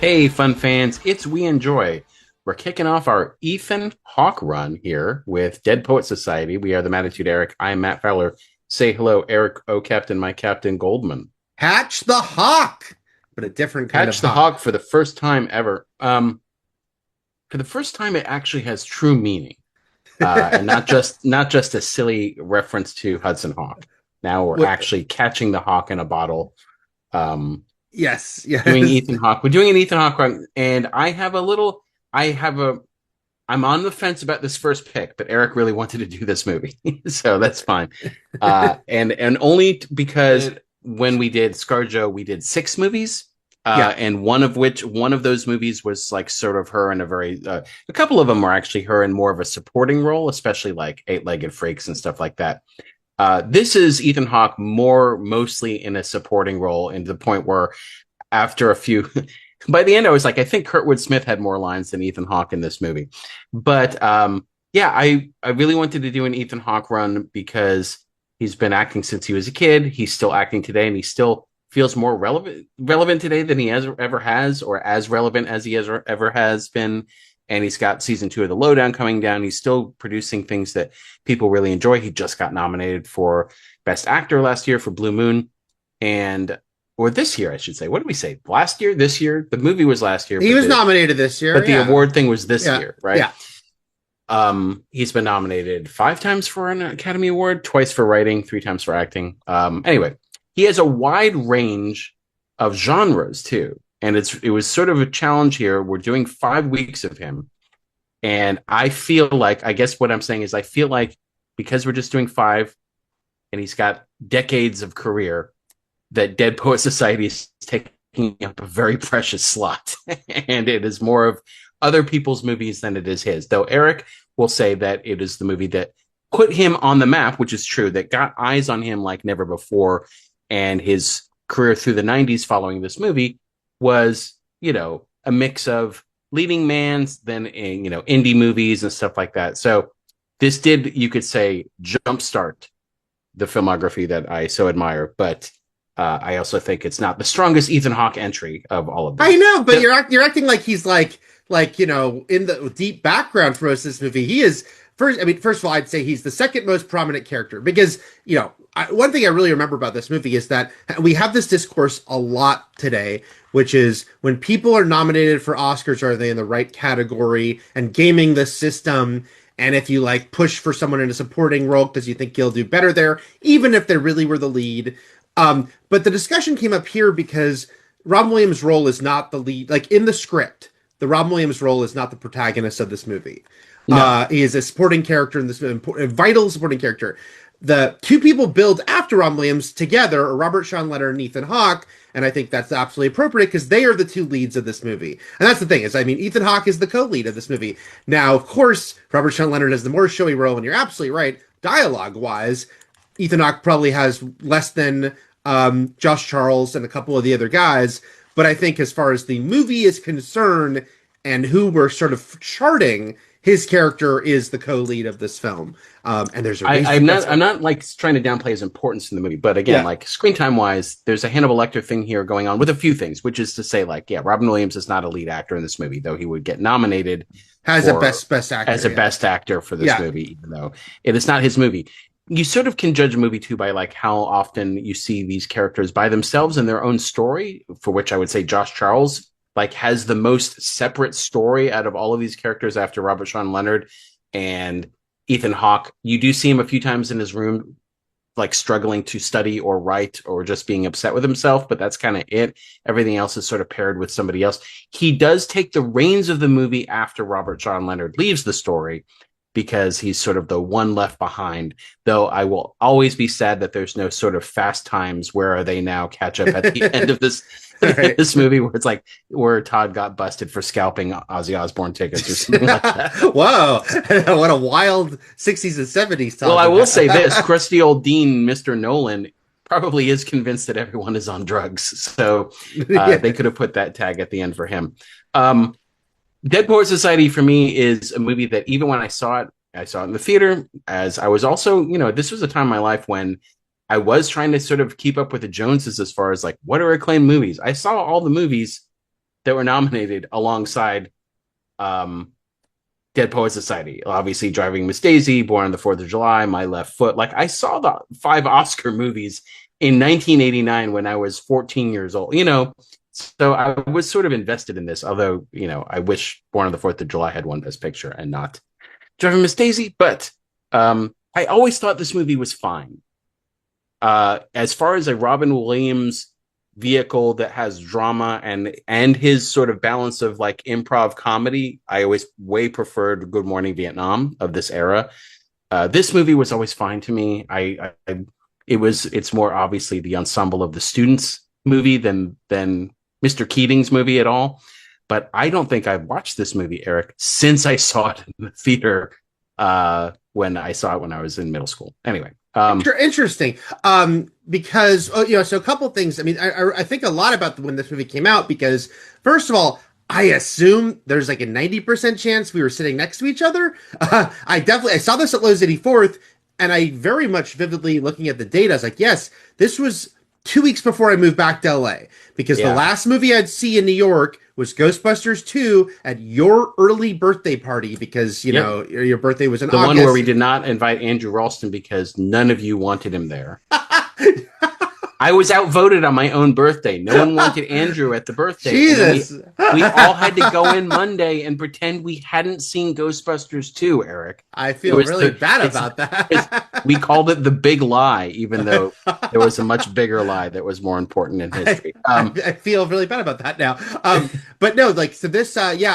Hey, fun fans, it's We Enjoy. We're kicking off our Ethan Hawke run here with Dead Poet Society. We are the Mattitude Eric. I'm Matt Fowler. Say hello, Eric O. Captain, my Captain Goldman. Hatch the Hawk, but a different kind of Hatch the hawk. Hawk for the first time ever. For the first time, it actually has true meaning, and not just a silly reference to Hudson Hawk. Now we're What? actually catching the hawk in a bottle. Um, Yes, Doing yes. Ethan Hawke. We're doing an Ethan Hawke run, and I have a I'm on the fence about this first pick, but Eric really wanted to do this movie, so that's fine. And only because when we did ScarJo, we did 6 movies, Yeah. and one of those movies was like sort of her in a couple of them were actually her in more of a supporting role, especially like Eight-Legged Freaks and stuff like that. This is Ethan Hawke mostly in a supporting role, and to the point where after a few by the end I was like, I think Kurtwood Smith had more lines than Ethan Hawke in this movie. But yeah, I really wanted to do an Ethan Hawke run because he's been acting since he was a kid. He's still acting today, and he still feels more relevant today than ever has, or as relevant as he ever has been. And he's got season 2 of The Lowdown coming down. He's still producing things that people really enjoy. He just got nominated for Best Actor last year for Blue Moon, and or this year, I should say. What did we say? Last year, this year? The movie was last year, He was nominated this year. but the Yeah. award thing was this Yeah. year, right? Yeah. He's been nominated 5 times for an Academy Award, twice for writing, 3 times for acting. Anyway, he has a wide range of genres too, and it was sort of a challenge here. We're doing 5 weeks of him, and I feel like, I guess what I'm saying is, I feel like because we're just doing 5, and he's got decades of career, that Dead Poet Society is taking up a very precious slot, and it is more of other people's movies than it is his. Though Eric will say that it is the movie that put him on the map, which is true, that got eyes on him like never before, and his career through the '90s following this movie was, a mix of leading mans, then indie movies and stuff like that. So this did, you could say, jumpstart the filmography that I so admire, but I also think it's not the strongest Ethan Hawke entry of all of them. I know, but The, you're acting like he's like in the deep background for most of this movie. He is first. I mean, first of all, I'd say he's the second most prominent character because one thing I really remember about this movie is that we have this discourse a lot today, which is when people are nominated for Oscars, are they in the right category, and gaming the system. And if you like push for someone in a supporting role because you think he'll do better there, even if they really were the lead. But the discussion came up here because Robin Williams' role is not the lead. Like in the script, the Robin Williams role is not the protagonist of this movie. no, He is a supporting character in this movie, a vital supporting character. The two people billed after Robin Williams together are Robert Sean Leonard and Ethan Hawke, and I think that's absolutely appropriate because they are the two leads of this movie. And that's the thing is, I mean, Ethan Hawke is the co-lead of this movie. Now, of course, Robert Sean Leonard has the more showy role, and you're absolutely right. Dialogue-wise, Ethan Hawke probably has less than Josh Charles and a couple of the other guys. But I think as far as the movie is concerned and who we're sort of charting, his character is the co-lead of this film. And there's a reason. I'm not like trying to downplay his importance in the movie, but again, Yeah, like screen time wise, there's a Hannibal Lecter thing here going on with a few things, which is to say, like, yeah, Robin Williams is not a lead actor in this movie, though he would get nominated has a for best actor. as a Yeah, best actor for this yeah, movie, even though it is not his movie. You sort of can judge a movie too by like how often you see these characters by themselves in their own story, for which I would say Josh Charles like has the most separate story out of all of these characters after Robert Sean Leonard and Ethan Hawke. You do see him a few times in his room, like struggling to study or write or just being upset with himself, but that's kind of it. Everything else is sort of paired with somebody else. He does take the reins of the movie after Robert Sean Leonard leaves the story because he's sort of the one left behind. Though I will always be sad that there's no sort of Fast Times, where are they now catch up at the end of this right. this movie, where it's like where Todd got busted for scalping Ozzy Osbourne tickets or something like that. Whoa, what a wild 60s and 70s Well, Todd I would will say this: have. crusty old Dean, Mr. Nolan, probably is convinced that everyone is on drugs, so Yeah. they could have put that tag at the end for him. Um, Dead Poet Society for me is a movie that even when I saw it in the theater. As I was also, this was a time in my life when I was trying to sort of keep up with the Joneses as far as like what are acclaimed movies. I saw all the movies that were nominated alongside um, Dead Poet Society. Obviously, Driving Miss Daisy, Born on the Fourth of July, My Left Foot. Like I saw the 5 Oscar movies in 1989 when I was 14 years old. So I was sort of invested in this. Although I wish Born on the Fourth of July had won Best Picture and not Driving Miss Daisy. But I always thought this movie was fine. As far as a Robin Williams vehicle that has drama and his sort of balance of like improv comedy, I always way preferred Good Morning Vietnam of this era. This movie was always fine to me. It's more obviously the ensemble of the students movie than Mr. Keating's movie at all. But I don't think I've watched this movie, Eric, since I saw it in the theater when I saw it when I was in middle school. Anyway. Interesting. Because so a couple things. I mean, I think a lot about when this movie came out because first of all, I assume there's like a 90% chance we were sitting next to each other. I saw this at Lowe's 84th, and I very much vividly looking at the date, I was like, yes, this was 2 weeks before I moved back to LA because the last movie I'd see in New York was Ghostbusters 2 at your early birthday party because, know, your birthday was in the August. one where we did not invite Andrew Ralston because none of you wanted him there. I was outvoted on my own birthday. No one wanted Andrew at the birthday. Jesus. We all had to go in Monday and pretend we hadn't seen Ghostbusters 2, Eric. I feel really bad about that. We called it the big lie, even though there was a much bigger lie that was more important in history. I feel really bad about that now. But no, like, so this, but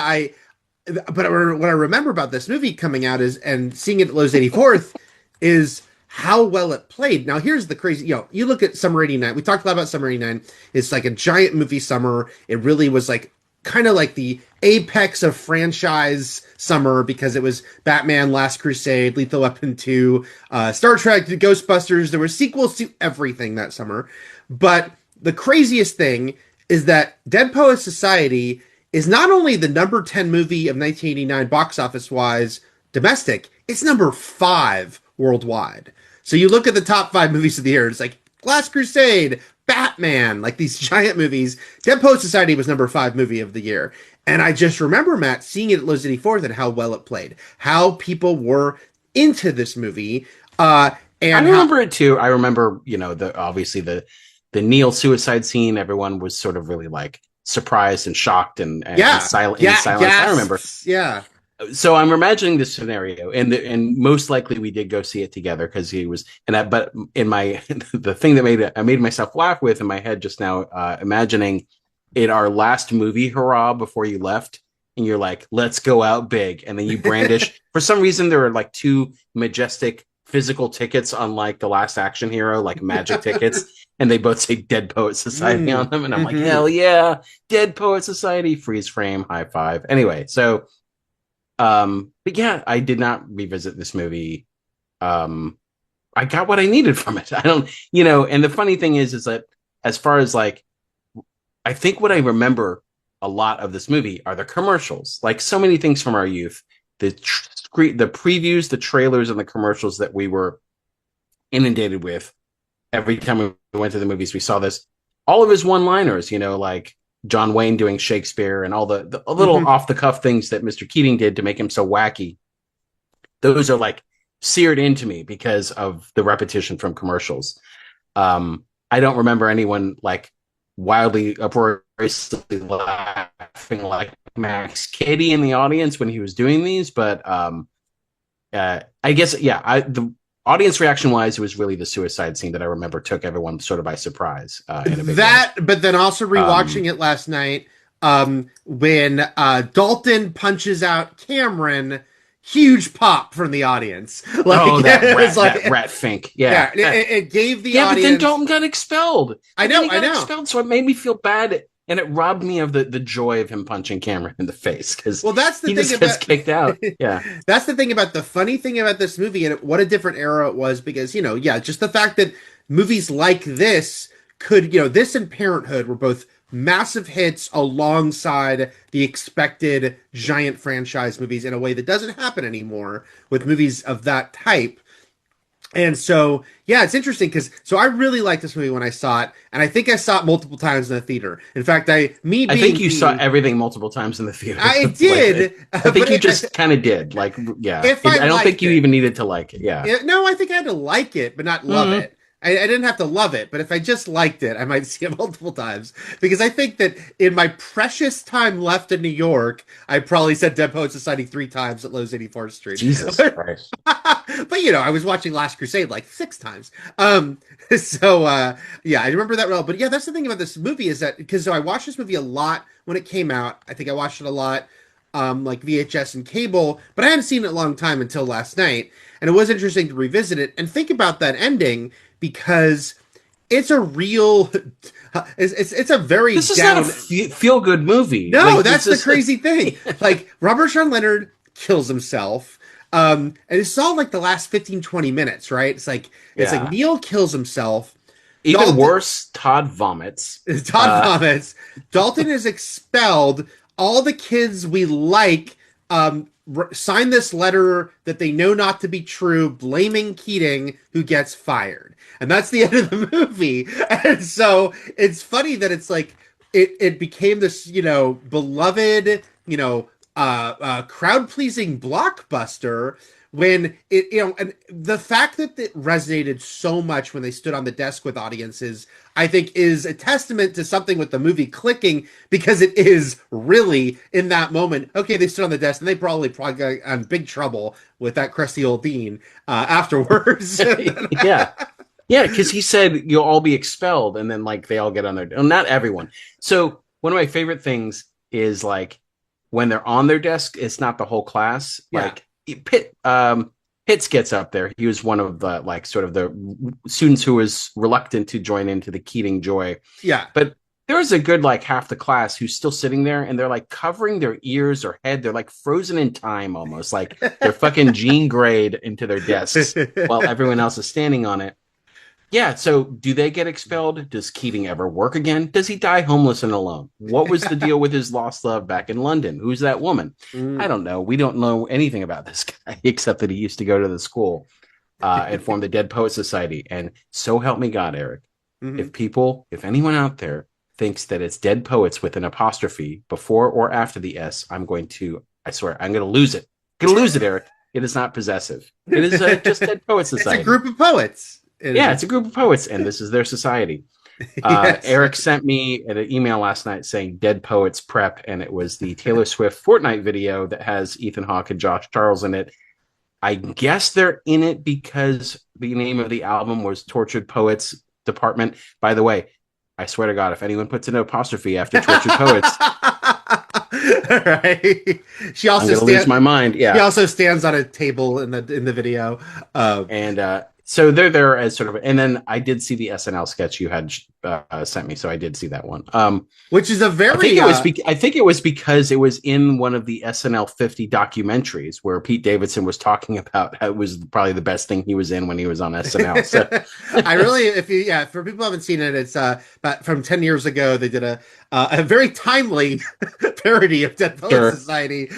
what I remember about this movie coming out and seeing it at Lowe's 84th is how well it played. Now, here's the crazy, you look at Summer 89. We talked a lot about Summer 89. It's like a giant movie summer. It really was like kind of like the apex of franchise summer because it was Batman, Last Crusade, Lethal Weapon 2, Star Trek, Ghostbusters. There were sequels to everything that summer. But the craziest thing is that Dead Poets Society is not only the number 10 movie of 1989 box office wise domestic, it's number 5 worldwide. So you look at the top 5 movies of the year, it's like Last Crusade, Batman, like these giant movies. Dead Poets Society was number 5 movie of the year. And I just remember, Matt, seeing it at Lowe's 84th and how well it played, how people were into this movie. And I remember it too. I remember, obviously the Neil suicide scene. Everyone was sort of really like surprised and shocked and silent. I remember. Yeah. So I'm imagining this scenario, and most likely we did go see it together because he was but in my the thing that I made myself laugh with in my head just now, imagining in our last movie hurrah before you left, and you're like, let's go out big, and then you brandish for some reason there are like 2 majestic physical tickets unlike The Last Action Hero, like magic tickets, and they both say Dead Poet Society on them, and I'm like, hell yeah, Dead Poet Society, freeze frame, high five. Anyway, so but yeah, I did not revisit this movie. I got what I needed from it. I don't, and the funny thing is that as far as like, I think what I remember a lot of this movie are the commercials, like so many things from our youth, the previews, the trailers, and the commercials that we were inundated with every time we went to the movies. We saw this, all of his one-liners, like John Wayne doing Shakespeare and all the little off the cuff things that Mr. Keating did to make him so wacky. Those are like seared into me because of the repetition from commercials. I don't remember anyone like wildly uproariously laughing like Max Cady in the audience when he was doing these, but I guess the audience reaction wise, it was really the suicide scene that I remember took everyone sort of by surprise. In a big way. But then also rewatching it last night, when Dalton punches out Cameron, huge pop from the audience. Like, that rat Fink. Yeah. It gave the audience. But then Dalton got expelled. I know. Expelled, so it made me feel bad. And it robbed me of the joy of him punching Cameron in the face because that's the he thing just gets kicked out. Yeah, that's the thing about the funny thing about this movie and what a different era it was because just the fact that movies like this could this and Parenthood were both massive hits alongside the expected giant franchise movies in a way that doesn't happen anymore with movies of that type. And so, yeah, it's interesting because so I really liked this movie when I saw it, and I think I saw it multiple times in the theater. In fact, me I think being you saw me, everything multiple times in the theater. I Like, did, I think but you just kind of did. Like, yeah, if I I don't think liked you it, even needed to like it. Yeah. no, I think I had to like it, but not love Mm. it. I didn't have to love it, but if I just liked it, I might see it multiple times because I think that in my precious time left in New York, I probably said Dead Poet Society 3 times at Lowe's 84th Street. Jesus Christ. But I was watching Last Crusade like 6 times. So yeah, I remember that well. But yeah, that's the thing about this movie is that because I watched this movie a lot when it came out. I think I watched it a lot, like VHS and cable, but I hadn't seen it a long time until last night. And it was interesting to revisit it and think about that ending because it's a real, it's a very This is not a down. feel good movie. No, Like, that's this the is crazy thing. Like Robert Sean Leonard kills himself. And it's all like the last 15, 20 minutes, right? It's like yeah. Neil kills himself. Even Dalton worse, Todd vomits. Todd vomits. Dalton is expelled. All the kids we like sign this letter that they know not to be true, blaming Keating, who gets fired. And that's the end of the movie. And so it's funny that it's like it became this, beloved, crowd pleasing blockbuster when and the fact that it resonated so much when they stood on the desk with audiences, I think is a testament to something with the movie clicking because it is really in that moment. Okay, they stood on the desk and they probably got on big trouble with that crusty old dean afterwards. Yeah. Yeah, because he said you'll all be expelled, and then like they all get on their not everyone. So one of my favorite things is like when they're on their desk, it's not the whole class. Yeah, Like Pitts gets up there. He was one of the like sort of the students who was reluctant to join into the Keating joy. yeah. But there was a good like half the class who's still sitting there and they're like covering their ears or head. They're like frozen in time almost. Like they're fucking Jean Greyed into their desks while everyone else is standing on it. Yeah, so do they get expelled? Does Keating ever work again? Does he die homeless and alone? What was the deal with his lost love back in London? Who's that woman? I Mm. don't know. We don't know anything about this guy except that he used to go to the school and form the Dead Poet Society. And so help me God, Eric. Mhm. If anyone out there thinks that it's Dead Poets with an apostrophe before or after the S, I swear, I'm going to lose it. I'm going to lose it, Eric. It is not possessive. It is just Dead Poet Society. It's a group of poets. Yeah, it's a group of poets, and this is their society. Yes. Eric sent me an email last night saying Dead Poets Prep, and it was the Taylor Swift Fortnite video that has Ethan Hawke and Josh Charles in it. I guess they're in it because the name of the album was Tortured Poets Department. By the way, I swear to God, if anyone puts an apostrophe after Tortured Poets, right. She I'm also going to lose my mind. She Yeah. also stands on a table in the video. And so they're there as sort of, and then I did see the SNL sketch you had sent me, so I did see that one. Which is a very I think it was because it was in one of the SNL 50 documentaries where Pete Davidson was talking about how it was probably the best thing he was in when he was on SNL. So I really, for people who haven't seen it, it's about from 10 years ago. They did a very timely parody of Dead Poets Sure. Society.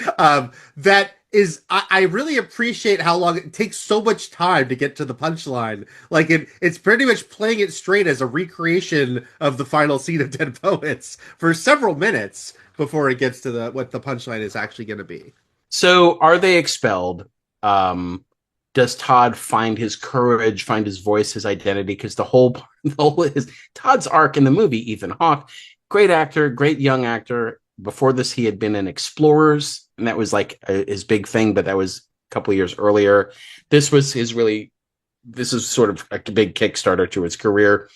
That is, I really appreciate how long it takes so much time to get to the punchline. Like it's pretty much playing it straight as a recreation of the final scene of Dead Poets for several minutes before it gets to what the punchline is actually going to be. So are they expelled? Does Todd find his courage, find his voice, his identity? Because the whole is Todd's arc in the movie, Ethan Hawke, great actor, great young actor. Before this, he had been in Explorers, and that was like his big thing, but that was a couple of years earlier. This was this is sort of a big Kickstarter to his career.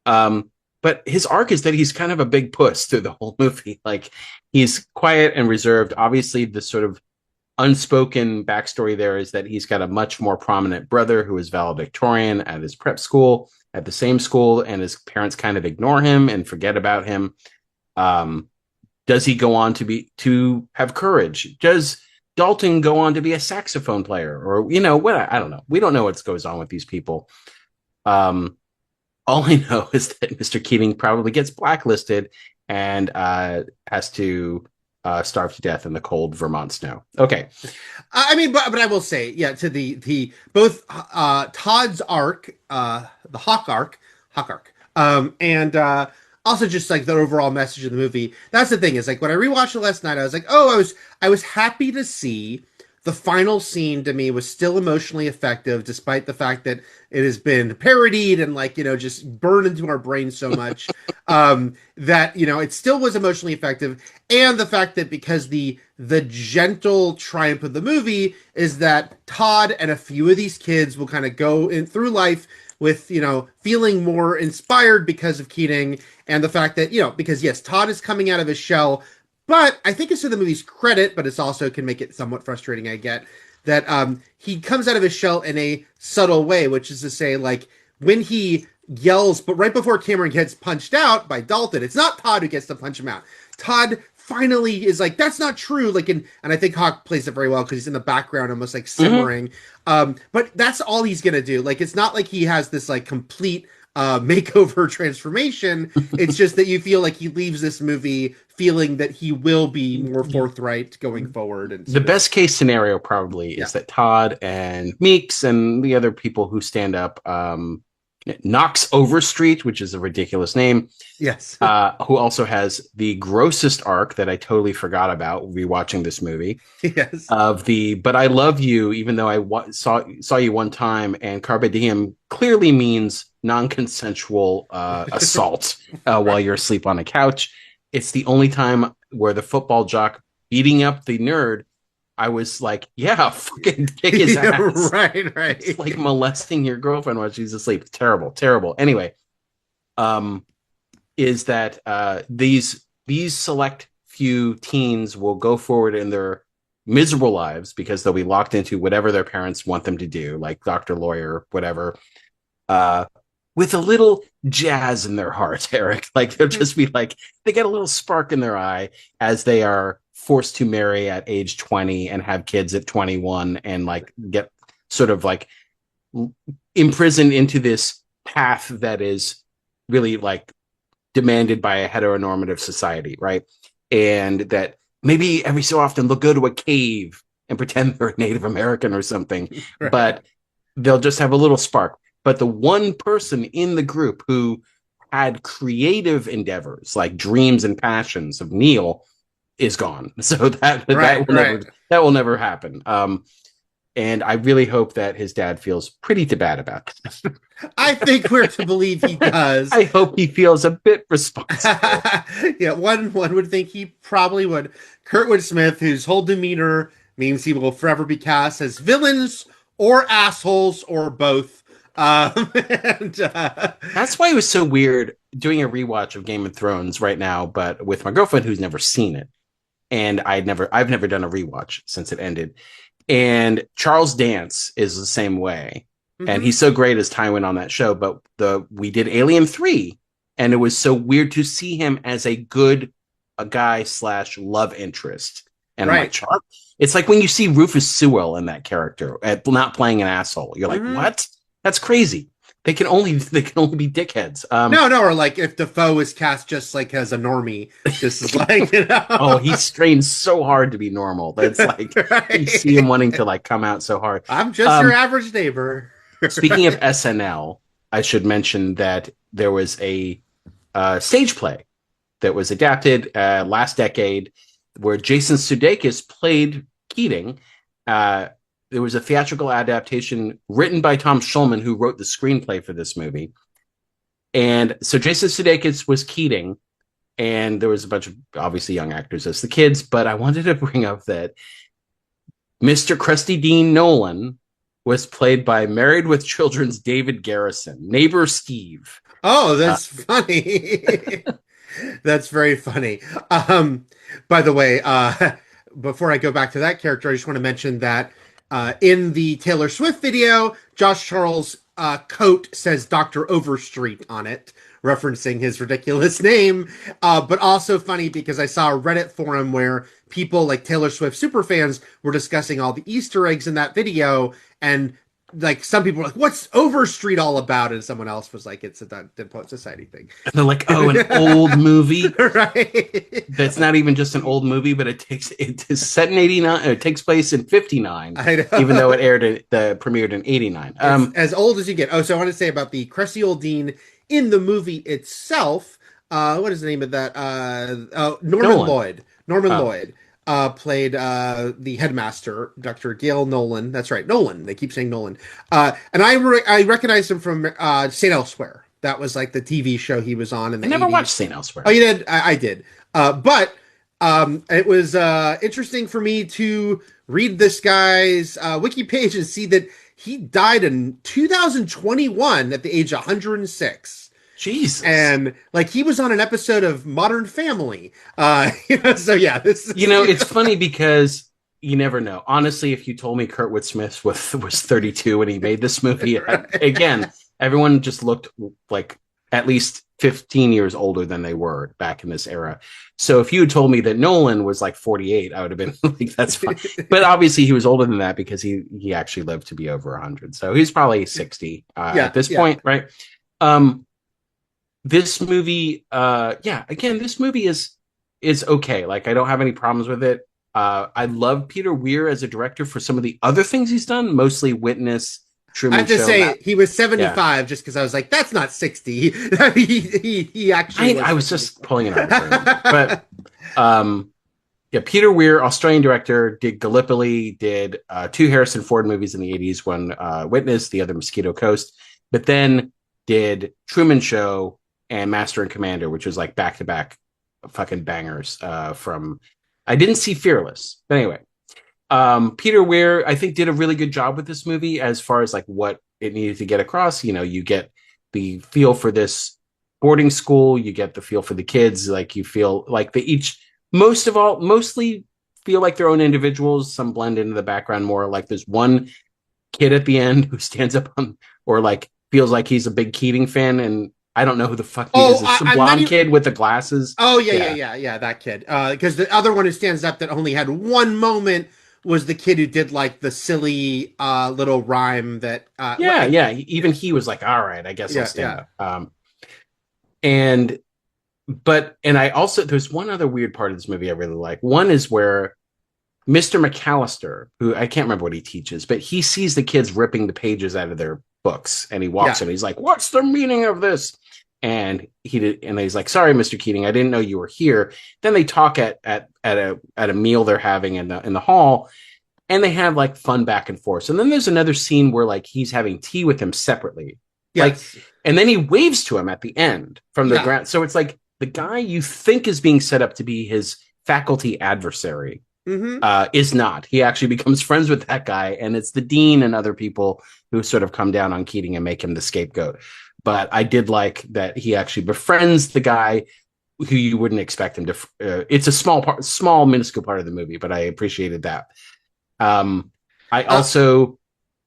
But his arc is that he's kind of a big puss through the whole movie. Like he's quiet and reserved. Obviously, the sort of unspoken backstory there is that he's got a much more prominent brother who is valedictorian at his prep school, at the same school, and his parents kind of ignore him and forget about him. Does he go on to have courage? Does Dalton go on to be a saxophone player, or what? I don't know. We don't know what goes on with these people. All I know is that Mr. Keating probably gets blacklisted and has to starve to death in the cold Vermont snow. Okay. I mean, but I will say, yeah, to the both Todd's arc, the Hawk arc, and also just like the overall message of the movie. That's the thing is like when I rewatched it last night, I was like, oh, I was happy to see the final scene. To me was still emotionally effective, despite the fact that it has been parodied and like just burned into our brains so much. That it still was emotionally effective, and the fact that because the gentle triumph of the movie is that Todd and a few of these kids will kind of go in through life with feeling more inspired because of Keating, and the fact that because yes, Todd is coming out of his shell, but I think it's to the movie's credit, but it's also can make it somewhat frustrating. I get that he comes out of his shell in a subtle way, which is to say, like when he yells, but right before Cameron gets punched out by Dalton, it's not Todd who gets to punch him out. Todd finally is like, that's not true. Like, and I think Hawk plays it very well because he's in the background, almost like simmering. But that's all he's gonna do. Like, it's not like he has this like complete makeover transformation. It's just that you feel like he leaves this movie feeling that he will be more forthright going forward. And the best case scenario probably is that Todd and Meeks and the other people who stand up, Knox Overstreet, which is a ridiculous name. Yes. Who also has the grossest arc that I totally forgot about rewatching this movie. Yes. Of the "but I love you," even though I saw you one time, and carpe diem clearly means non-consensual assault while you're asleep on a couch. It's the only time where the football jock beating up the nerd, I was like, yeah, fucking kick his ass. Right. It's like molesting your girlfriend while she's asleep. Terrible. Anyway, is that these select few teens will go forward in their miserable lives because they'll be locked into whatever their parents want them to do, like doctor, lawyer, whatever, with a little jazz in their heart, Eric. Like they'll just be like, they get a little spark in their eye as they are forced to marry at age 20 and have kids at 21 and like get sort of like imprisoned into this path that is really like demanded by a heteronormative society, right? And that maybe every so often they'll go to a cave and pretend they're Native American or something, right. But they'll just have a little spark. But the one person in the group who had creative endeavors like dreams and passions of Neil is gone. So that will never happen. And I really hope that his dad feels pretty bad about it. I think we're to believe he does. I hope he feels a bit responsible. Yeah, one would think he probably would. Kurtwood Smith, whose whole demeanor means he will forever be cast as villains or assholes or both. That's why it was so weird doing a rewatch of Game of Thrones right now, but with my girlfriend who's never seen it. And I've never done a rewatch since it ended. And Charles Dance is the same way. Mm-hmm. And he's so great as Tywin on that show. But we did Alien 3, and it was so weird to see him as a guy / love interest. And right. I'm like, Charles? It's like when you see Rufus Sewell in that character, not playing an asshole. You're like, what? That's crazy. They can only be dickheads. No, or like if Defoe is cast just like as a normie, just like Oh, he strains so hard to be normal. That's like right. You see him wanting to like come out so hard. I'm just your average neighbor. Speaking of SNL, I should mention that there was a stage play that was adapted last decade where Jason Sudeikis played Keating. There was a theatrical adaptation written by Tom Schulman, who wrote the screenplay for this movie. And so Jason Sudeikis was Keating, and there was a bunch of obviously young actors as the kids, but I wanted to bring up that Mr. Krusty Dean Nolan was played by Married with Children's David Garrison, neighbor Steve. Oh, that's funny. That's very funny. By the way, before I go back to that character, I just want to mention that in the Taylor Swift video, Josh Charles' coat says Dr. Overstreet on it, referencing his ridiculous name. But also funny because I saw a Reddit forum where people like Taylor Swift superfans were discussing all the Easter eggs in that video. And like some people were like, "What's Overstreet all about?" And someone else was like, "It's a Dead Poet Society thing." And they're like, "Oh, an old movie." Right. That's not even just an old movie, but it is set in '89. It takes place in '59, I know. even though it premiered in '89. It's as old as you get. Oh, so I want to say about the Cressy Old Dean in the movie itself. What is the name of that? Norman Nolan. Lloyd. Norman Oh, Lloyd played the headmaster, Dr. Gail Nolan. That's right, Nolan. They keep saying Nolan. And I recognized him from St. Elsewhere. That was like the TV show he was on in I the never 80s. watched Saint Elsewhere. Oh, you did? I did. But it was interesting for me to read this guy's wiki page and see that he died in 2021 at the age of 106. Jesus. And like he was on an episode of Modern Family. So yeah, this is, It's funny because you never know. Honestly, if you told me Kurtwood Smith was 32 when he made this movie, again, everyone just looked like at least 15 years older than they were back in this era. So if you had told me that Nolan was like 48, I would have been like, that's fine. But obviously he was older than that because he actually lived to be over 100. So he's probably 60 at this point, right? This movie, again, this movie is okay. Like, I don't have any problems with it. I love Peter Weir as a director for some of the other things he's done, mostly Witness, Truman I have to Show. say he was 75 just because I was like, that's not 60. he actually I was just pulling it out. But Peter Weir, Australian director, did Gallipoli, did two Harrison Ford movies in the 80s, one Witness, the other Mosquito Coast, but then did Truman Show and Master and Commander, which was like back-to-back fucking bangers from... I didn't see Fearless. But anyway, Peter Weir, I think, did a really good job with this movie as far as like what it needed to get across. You get the feel for this boarding school, you get the feel for the kids, like you feel like they each, mostly feel like their own individuals. Some blend into the background more. Like there's one kid at the end who stands up on, or like feels like he's a big Keating fan, and I don't know who the fuck he is. It's some blonde kid with the glasses. Oh, yeah, that kid. Because the other one who stands up that only had one moment was the kid who did like the silly little rhyme that. Even he was like, all right, I guess I'll stand up. And I also, there's one other weird part of this movie I really like. One is where Mr. McAllister, who I can't remember what he teaches, but he sees the kids ripping the pages out of their books, and he walks in. He's like, "What's the meaning of this?" And he's like, "Sorry, Mr. Keating, I didn't know you were here." Then they talk at a meal they're having in the hall, and they have like fun back and forth. And then there's another scene where like he's having tea with him separately, like, and then he waves to him at the end from the ground. So it's like the guy you think is being set up to be his faculty adversary. Is not. He actually becomes friends with that guy, and it's the dean and other people who sort of come down on Keating and make him the scapegoat. But I did like that he actually befriends the guy who you wouldn't expect him to. It's a small, minuscule part of the movie, but I appreciated that. I also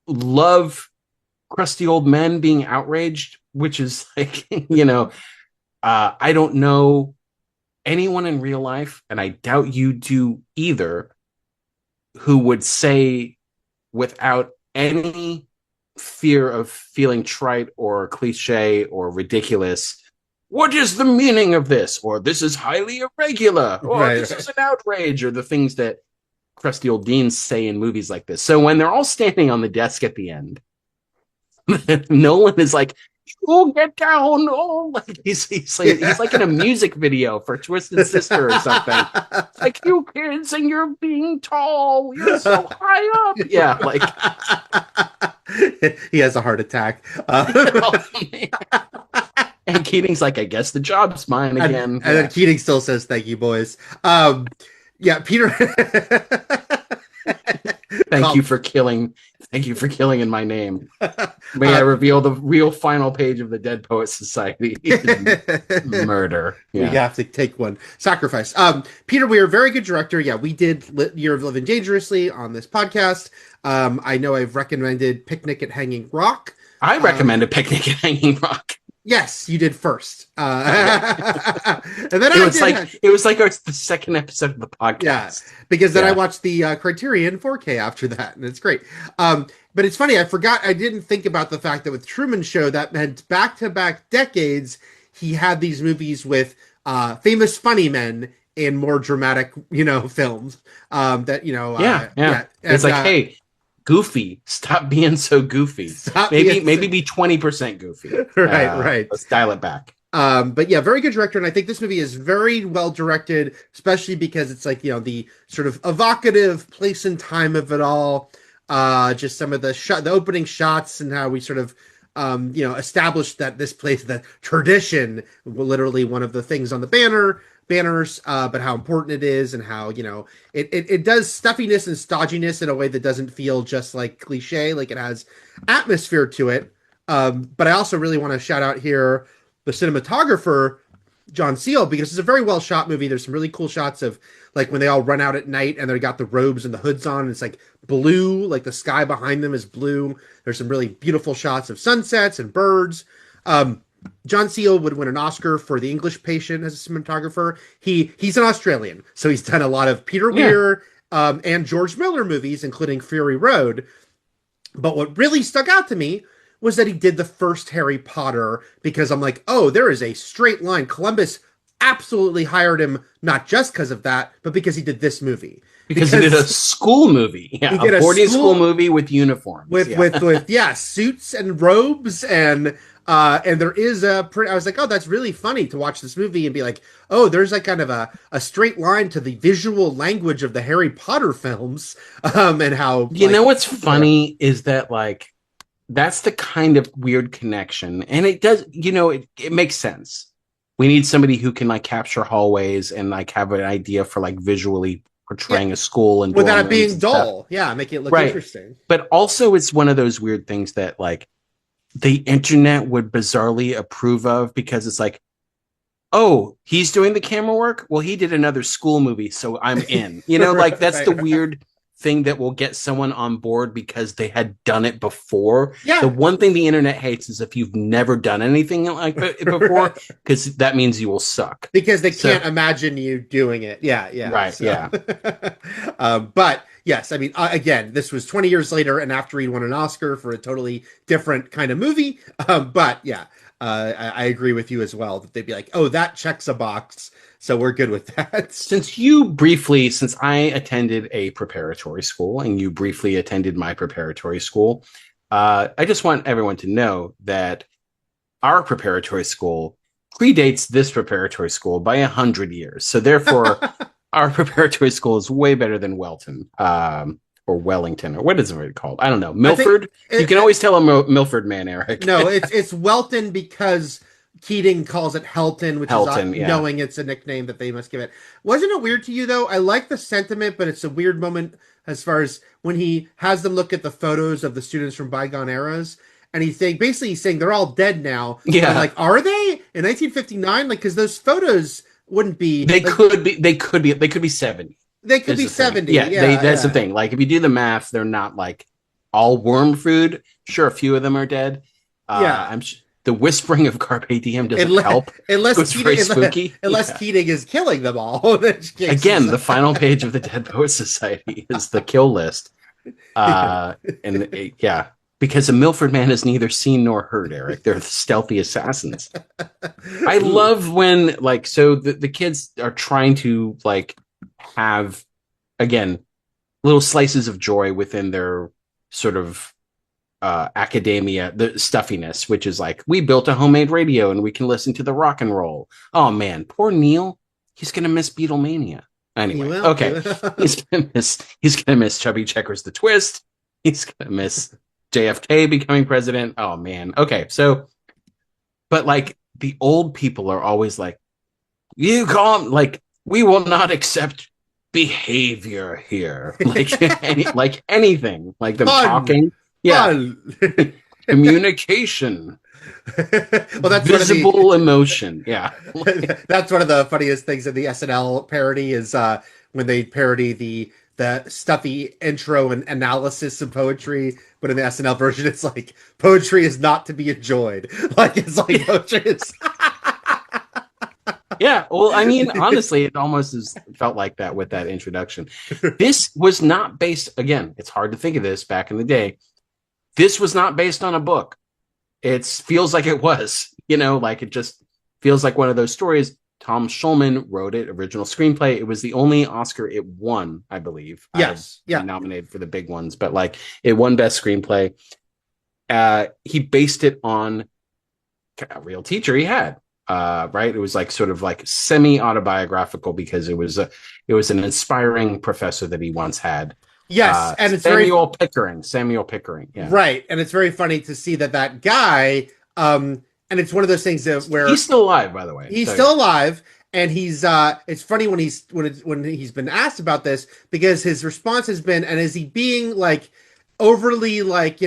love crusty old men being outraged, which is like, I don't know anyone in real life, and I doubt you do either, who would say without any fear of feeling trite or cliche or ridiculous, what is the meaning of this? Or this is highly irregular, or this is an outrage, or the things that crusty old deans say in movies like this. So when they're all standing on the desk at the end, Nolan is like, "Oh, get down!" Oh, like he's like in a music video for Twisted Sister or something. Like, "You kids, and you're being tall. You're so high up." Yeah, like he has a heart attack. And Keating's like, "I guess the job's mine again." And then Keating still says, "Thank you, boys." Peter. Thank you for killing in my name. May I reveal the real final page of the Dead Poets Society? Murder. Yeah. You have to take one. Sacrifice. Peter Weir, very good director. Yeah, we did Year of Living Dangerously on this podcast. I know I've recommended Picnic at Hanging Rock. I recommended Picnic at Hanging Rock. Yes, you did first. And then it was like the second episode of the yeah, podcast. because then I watched the Criterion 4K after that, and it's great. But it's funny, I didn't think about the fact that with Truman Show, that meant back-to-back decades, he had these movies with famous funny men in more dramatic, films. It's like, hey, Goofy, stop being so goofy. Maybe be 20% goofy. Right. Let's dial it back. But yeah, very good director, and I think this movie is very well directed, especially because it's like, the sort of evocative place and time of it all. Just some of the opening shots and how we sort of established that this place, the tradition, literally one of the things on the banners, but how important it is, and how it does stuffiness and stodginess in a way that doesn't feel just like cliche, like it has atmosphere to it. But I also really want to shout out here the cinematographer, John Seal, because it's a very well shot movie. There's some really cool shots of like when they all run out at night and they got the robes and the hoods on, and it's like blue, like the sky behind them is blue. There's some really beautiful shots of sunsets and birds. John Seal would win an Oscar for The English Patient as a cinematographer. He's an Australian, so he's done a lot of Peter Weir and George Miller movies, including Fury Road. But what really stuck out to me was that he did the first Harry Potter, because I'm like, oh, there is a straight line. Columbus absolutely hired him, not just because of that, but because he did this movie. Because he did a school movie. Yeah, a boarding school movie with uniforms. With suits and robes, and there is I was like, oh, that's really funny to watch this movie and be like, oh, there's like kind of a straight line to the visual language of the Harry Potter films, and how what's funny is that like that's the kind of weird connection, and it does, it makes sense. We need somebody who can like capture hallways and like have an idea for like visually portraying a school and without it being dull. Yeah, make it look interesting. But also, it's one of those weird things that like the internet would bizarrely approve of, because it's like, oh, he's doing the camera work. Well, he did another school movie, so I'm in. Like that's the weird thing that will get someone on board because they had done it before. Yeah. The one thing the internet hates is if you've never done anything like it before, because that means you will suck. Because they can't imagine you doing it. Yeah. Right. So. Yeah. But yes, I mean, again, this was 20 years later, and after he won an Oscar for a totally different kind of movie. But yeah, I agree with you as well that they'd be like, oh, that checks a box, so we're good with that. Since I attended a preparatory school and you briefly attended my preparatory school, I just want everyone to know that our preparatory school predates this preparatory school by 100 years. So therefore, our preparatory school is way better than Welton, or Wellington, or what is it called? I don't know. Milford? You can always tell a Milford man, Eric. No, it's Welton because Keating calls it Helton, which is knowing it's a nickname that they must give it. Wasn't it weird to you, though? I like the sentiment, but it's a weird moment as far as when he has them look at the photos of the students from bygone eras, and he's saying they're all dead now. Yeah. And like, are they? In 1959? Like, because those photos wouldn't be... They could be 70. They could be 70. That's the thing. Like, if you do the math, they're not like all worm food. Sure, a few of them are dead. The whispering of Carpe Diem doesn't help. Unless Keating, Keating is killing them all. Again, the final page of the Dead Poets Society is the kill list. Because a Milford man is neither seen nor heard, Eric. They're the stealthy assassins. I love when, like, so the kids are trying to, like, have, again, little slices of joy within their sort of academia, the stuffiness, which is like, we built a homemade radio and we can listen to the rock and roll. Oh man, poor Neil. He's gonna miss Beatlemania. Anyway, okay. He's gonna miss Chubby Checkers the Twist. He's gonna miss JFK becoming president. Oh man. Okay, so but like the old people are always like, you can't, like, we will not accept behavior here. Like anything. Like them talking. Yeah. Communication. Well, that's visible emotion. Yeah. That's one of the funniest things in the SNL parody is when they parody the stuffy intro and analysis of poetry, but in the SNL version it's like poetry is not to be enjoyed. Like it's like poetry is Yeah, well, I mean, honestly, it almost felt like that with that introduction. This was not based, again, it's hard to think of this back in the day. This was not based on a book. It feels like it was, like it just feels like one of those stories. Tom Schulman wrote it, original screenplay. It was the only Oscar it won, I believe. Out of Yes. being Yeah. nominated for the big ones, but like it won Best Screenplay. He based it on a real teacher he had. Right, it was like sort of like semi autobiographical because it was an inspiring professor that he once had. Yes, and it's very Samuel Pickering, yeah. right, and it's very funny to see that guy. And it's one of those things that where He's still alive, by the way. he's So, still alive, and he's it's funny when he's been asked about this because his response has been, and is he being like overly like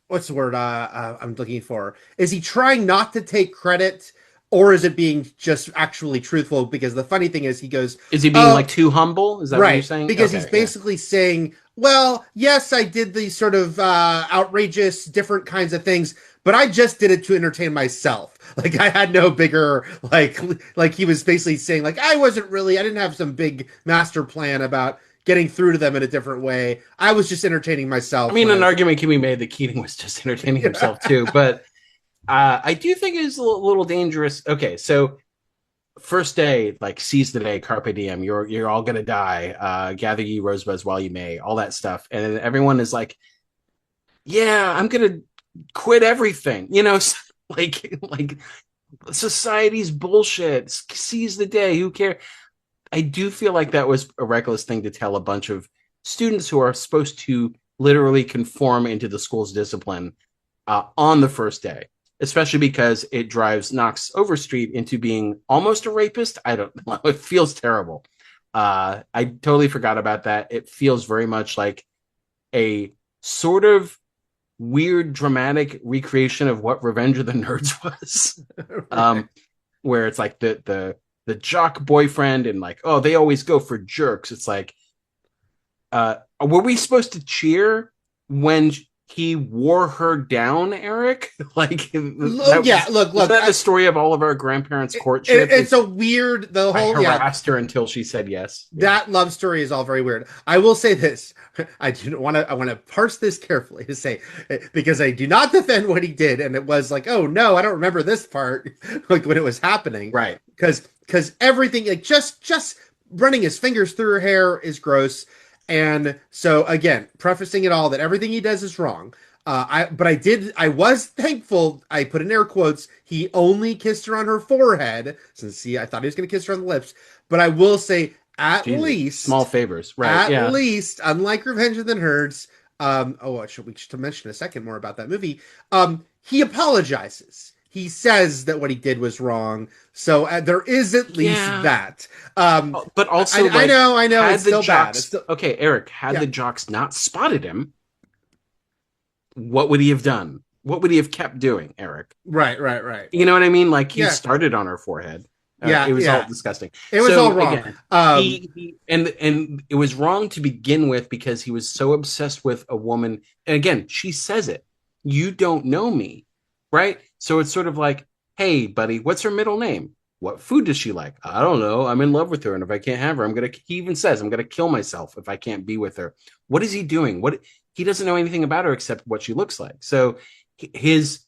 what's the word I'm looking for? Is he trying not to take credit? Or is it being just actually truthful? Because the funny thing is, he goes, is he being "Oh, like too humble? Is that what you're right," saying? because Okay, he's yeah. basically saying, well, yes, I did these sort of outrageous different kinds of things, but I just did it to entertain myself. Like I had no bigger like he was basically saying like I didn't have some big master plan about getting through to them in a different way. I was just entertaining I myself mean, when I an was argument can be made that Keating was just entertaining himself too, but I do think it's a little dangerous. Okay, so first day, like seize the day, carpe diem. You're all gonna die. Gather ye rosebuds while you may. All that stuff, and everyone is like, "Yeah, I'm gonna quit everything." Like society's bullshit. Seize the day. Who cares? I do feel like that was a reckless thing to tell a bunch of students who are supposed to literally conform into the school's discipline on the first day, especially because it drives Knox Overstreet into being almost a rapist. I don't know. It feels terrible. I totally forgot about that. It feels very much like a sort of weird, dramatic recreation of what Revenge of the Nerds was. right. um, where it's like the jock boyfriend and like, oh, they always go for jerks. It's like, were we supposed to cheer when he wore her down, Eric? Like Look, that yeah, was look, that the story of all of our grandparents' courtship? it's a weird the I whole yeah harassed her until she said yes. Yeah. that love story is all very weird. I will say this. I do want to I want to parse this carefully to say because I do not defend what he did and it was like, "Oh no, I don't remember this part," like when it was happening. Right. Because everything like just running his fingers through her hair is gross. And so again, prefacing it all that everything he does is wrong. I was thankful. I put in air quotes. He only kissed her on her forehead, since I thought he was going to kiss her on the lips. But I will say, Jesus. Small favors. Right. at Yeah. least, unlike Revenge of the Nerds, we should mention a second more about that movie. He apologizes. He says that what he did was wrong. So there is at least Yeah. that. But also, I know, had it's the still bad. jocks, It's still, okay, Eric, had yeah, the jocks not spotted him, what would he have done? What would he have kept doing, Eric? right. You know what I mean? Like he Yeah, started on her forehead. yeah, It was all yeah. disgusting. It was all So wrong. again, and it was wrong to begin with because he was so obsessed with a woman. And again, she says it. You don't know me, right? So it's sort of like, hey, buddy, what's her middle name? What food does she like? I don't know. I'm in love with her, and if I can't have her, he even says, I'm gonna kill myself if I can't be with her. What is he doing? What he doesn't know anything about her except what she looks like. So his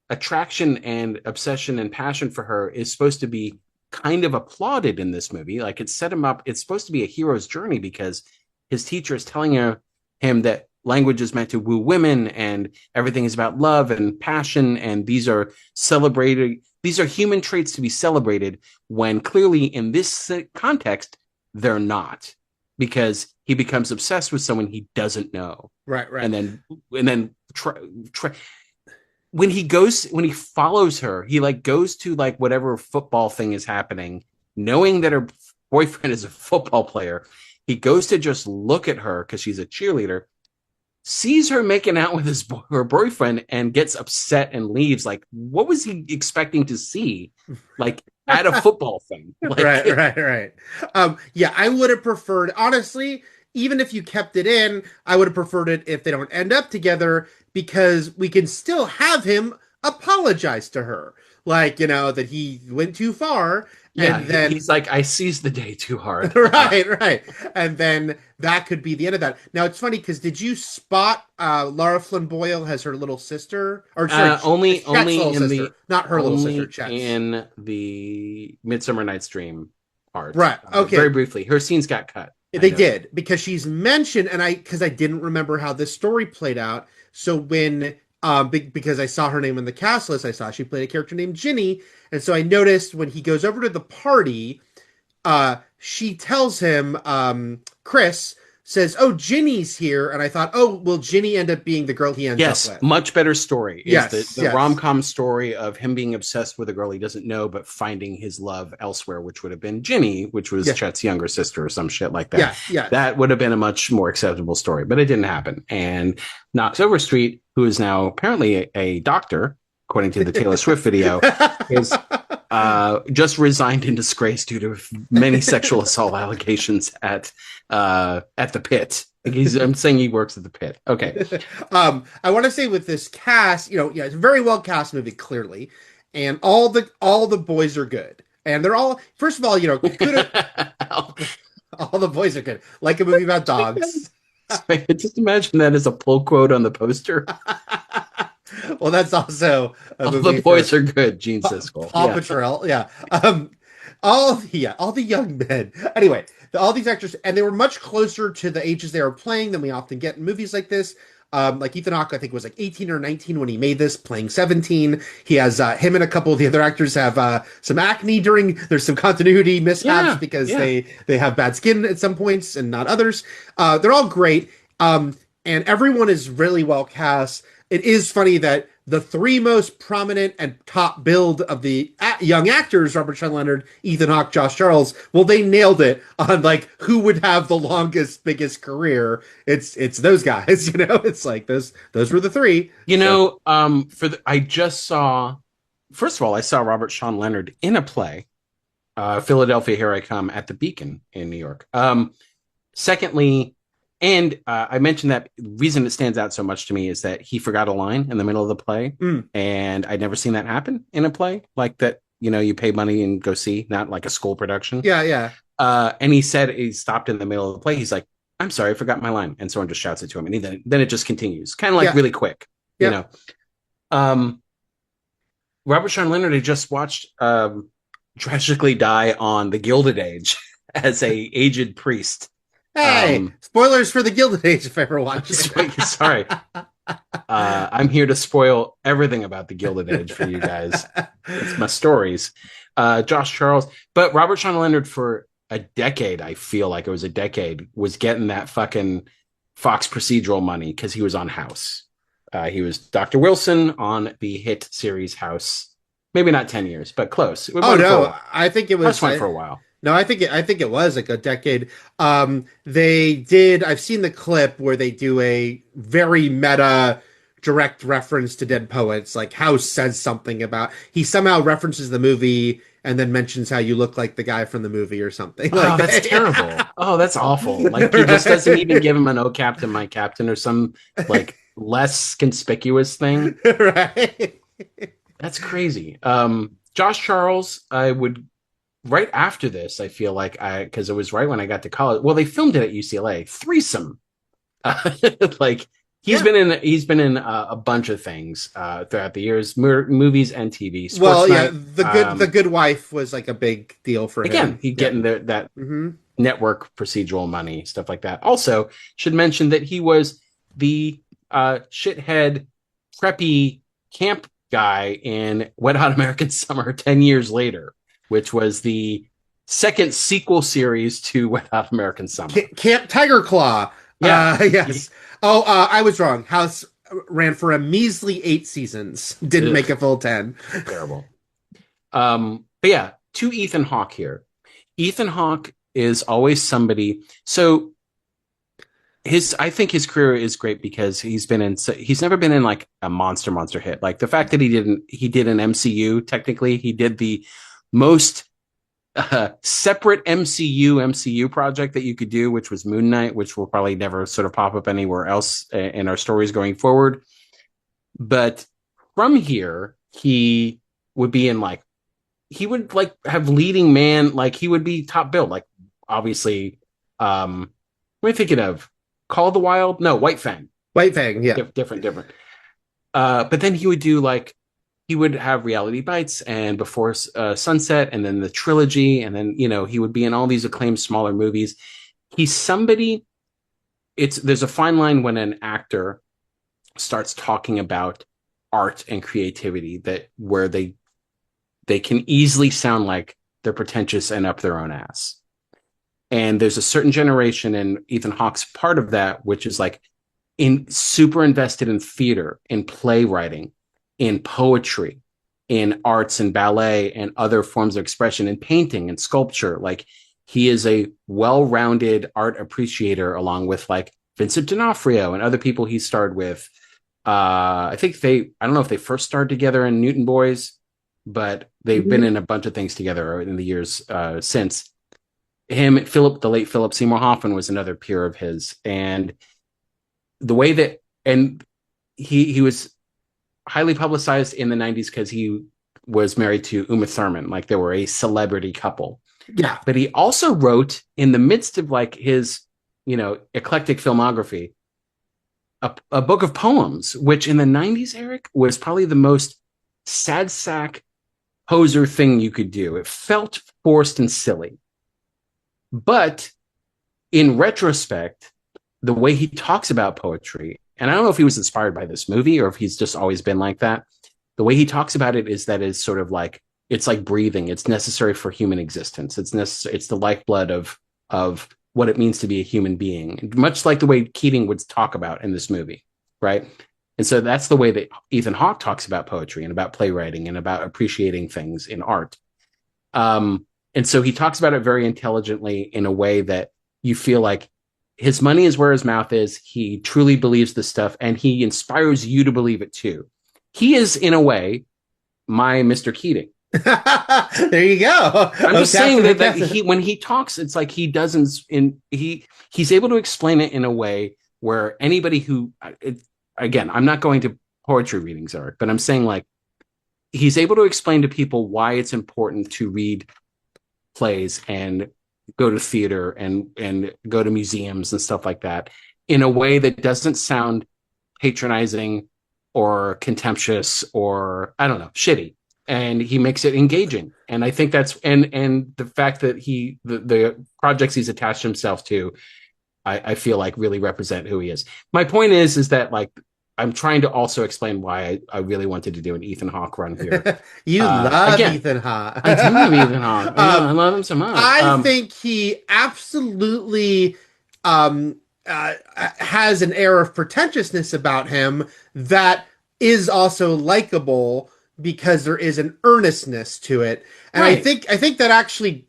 attraction and obsession and passion for her is supposed to be kind of applauded in this movie. Like it set him up. It's supposed to be a hero's journey because his teacher is telling him that language is meant to woo women and everything is about love and passion. And these are celebrated. These are human traits to be celebrated when clearly in this context, they're not because he becomes obsessed with someone he doesn't know. Right. And then try when he follows her, he like goes to like whatever football thing is happening, knowing that her boyfriend is a football player. He goes to just look at her because she's a cheerleader, sees her making out with her boyfriend, and gets upset and leaves. Like, what was he expecting to see? Like at a football thing, like, Right. Yeah, I would have preferred, honestly, even if you kept it in, I would have preferred it if they don't end up together because we can still have him apologize to her. like, that he went too far. Yeah, And then, he's like, I seized the day too hard. right. And then that could be the end of that. Now, it's funny because did you spot Laura Flynn Boyle has her little sister? Or, sorry, Only, Chet's little sister, not her little sister, only Chet's. in the Midsummer Night's Dream part. Right. Very Okay. briefly, her scenes got cut. I They noticed. did because she's mentioned, and because I didn't remember how this story played out. So when because I saw her name in the cast list, I saw she played a character named Ginny, and so I noticed when he goes over to the party, she tells him, Chris says, "Oh, Ginny's here," and I thought, "Oh, will Ginny end up being the girl he ends up Yes, with?" much better story is Yes, the yes, rom-com story of him being obsessed with a girl he doesn't know, but finding his love elsewhere, which would have been Ginny, which was yeah, Chet's younger sister or some shit like that. yes, yes. That would have been a much more acceptable story, but it didn't happen. And Knox Overstreet, who is now apparently a doctor, according to the Taylor Swift video, is just resigned in disgrace due to many sexual assault allegations at the pit. I'm saying he works at the pit. Okay. I want to say with this cast, yeah, it's a very well cast movie, clearly, and all the boys are good, and they're all, first of all, all the boys are good, like a movie about dogs. Just imagine that as a pull quote on the poster. Well, that's also a All movie the for boys are good, Gene Siskel. Paw Yeah. Patrol. Yeah. All the young men. Anyway, all these actors, and they were much closer to the ages they were playing than we often get in movies like this. Like Ethan Hawke, I think was like 18 or 19 when he made this, playing 17. He has him and a couple of the other actors have some acne there's some continuity mishaps Yeah. because Yeah. they have bad skin at some points and not others. They're all great. And everyone is really well cast. It is funny that the three most prominent and top build of the young actors, Robert Sean Leonard, Ethan Hawke, Josh Charles, well, they nailed it on like who would have the longest, biggest career. It's those guys, It's like those were the three. I just saw, first of all, I saw Robert Sean Leonard in a play, Philadelphia, Here I Come, at the Beacon in New York. Secondly, and I mentioned that reason it stands out so much to me is that he forgot a line in the middle of the play, and I'd never seen that happen in a play like that. You pay money and go see, not like a school production. Yeah, yeah. And he said he stopped in the middle of the play. He's like, "I'm sorry, I forgot my line," and someone just shouts it to him, and then it just continues, kind of like really quick, Yeah. Robert Sean Leonard had just watched tragically die on the Gilded Age as a aged priest. Hey, spoilers for the Gilded Age if I ever watch it. Sorry. I'm here to spoil everything about the Gilded Age for you guys. It's my stories. Josh Charles, but Robert Sean Leonard for a decade, I feel like it was a decade, was getting that fucking Fox procedural money because he was on House. He was Dr. Wilson on the hit series House. Maybe not 10 years, but close. Oh no, I think it was House went for a while. No, I think it was like a decade. They did. I've seen the clip where they do a very meta direct reference to Dead Poets. Like House says something about he somehow references the movie and then mentions how you look like the guy from the movie or something. Oh, that's terrible. Oh, that's awful. Like he just doesn't even give him an "Oh Captain, My Captain" or some like less conspicuous thing. Right. That's crazy. Josh Charles, I would. Right after this, I feel like because it was right when I got to college. Well, they filmed it at UCLA. Threesome, like he's been in a bunch of things throughout the years, movies and TV. Sports Well, yeah, Night, the Good Wife was like a big deal for him. Again, he getting that network procedural money, stuff like that. Also, should mention that he was the shithead preppy camp guy in Wet Hot American Summer 10 years later, which was the second sequel series to Wet Hot American Summer. Camp Tiger Claw. Yeah. Yes. Oh, I was wrong. House ran for a measly 8 seasons. Didn't make a full 10. Terrible. But yeah, to Ethan Hawke here. Ethan Hawke is always somebody. So I think his career is great because he's never been in like a monster hit. Like the fact that he did an MCU, technically, he did the most separate MCU project that you could do, which was Moon Knight, which will probably never sort of pop up anywhere else in our stories going forward. But from here, he would be in like he would like have leading man, like he would be top billed, like obviously what are you thinking of? Call of the Wild? No, White Fang. White Fang, yeah. Different. But then he would do like he would have Reality Bites and Before Sunset, and then the trilogy, and then he would be in all these acclaimed smaller movies. He's somebody. There's a fine line when an actor starts talking about art and creativity that where they can easily sound like they're pretentious and up their own ass. And there's a certain generation, and Ethan Hawke's part of that, which is like in super invested in theater, in playwriting, in poetry, in arts and ballet and other forms of expression, in painting and sculpture. Like he is a well-rounded art appreciator, along with like Vincent D'Onofrio and other people he starred with. I don't know if they first starred together in Newton Boys, but they've been in a bunch of things together in the years since. The late Philip Seymour Hoffman was another peer of his. And the way that, and he was highly publicized in the 90s because he was married to Uma Thurman. Like they were a celebrity couple. Yeah. But he also wrote in the midst of like his, eclectic filmography, a book of poems, which in the 90s, Eric, was probably the most sad sack poser thing you could do. It felt forced and silly. But in retrospect, the way he talks about poetry, and I don't know if he was inspired by this movie or if he's just always been like that. The way he talks about it is that it's sort of like, it's like breathing. It's necessary for human existence. It's necessary. It's the lifeblood of what it means to be a human being, much like the way Keating would talk about in this movie, right? And so that's the way that Ethan Hawke talks about poetry and about playwriting and about appreciating things in art. And so he talks about it very intelligently in a way that you feel like his money is where his mouth is. He truly believes this stuff, and he inspires you to believe it too. He is, in a way, my Mr. Keating. There you go. I'm just saying that when he talks, it's like he doesn't. He's able to explain it in a way where anybody who, again, I'm not going to poetry readings, Eric, but I'm saying like he's able to explain to people why it's important to read plays and go to theater and go to museums and stuff like that in a way that doesn't sound patronizing or contemptuous or, I don't know, shitty. And he makes it engaging. And I think that's, and the fact that the projects he's attached himself to, I feel like really represent who he is. My point is that like, I'm trying to also explain why I really wanted to do an Ethan Hawke run here. You love Ethan Hawke. I do love Ethan Hawke. I love him so much. I think he absolutely has an air of pretentiousness about him that is also likable because there is an earnestness to it. And right. I think that actually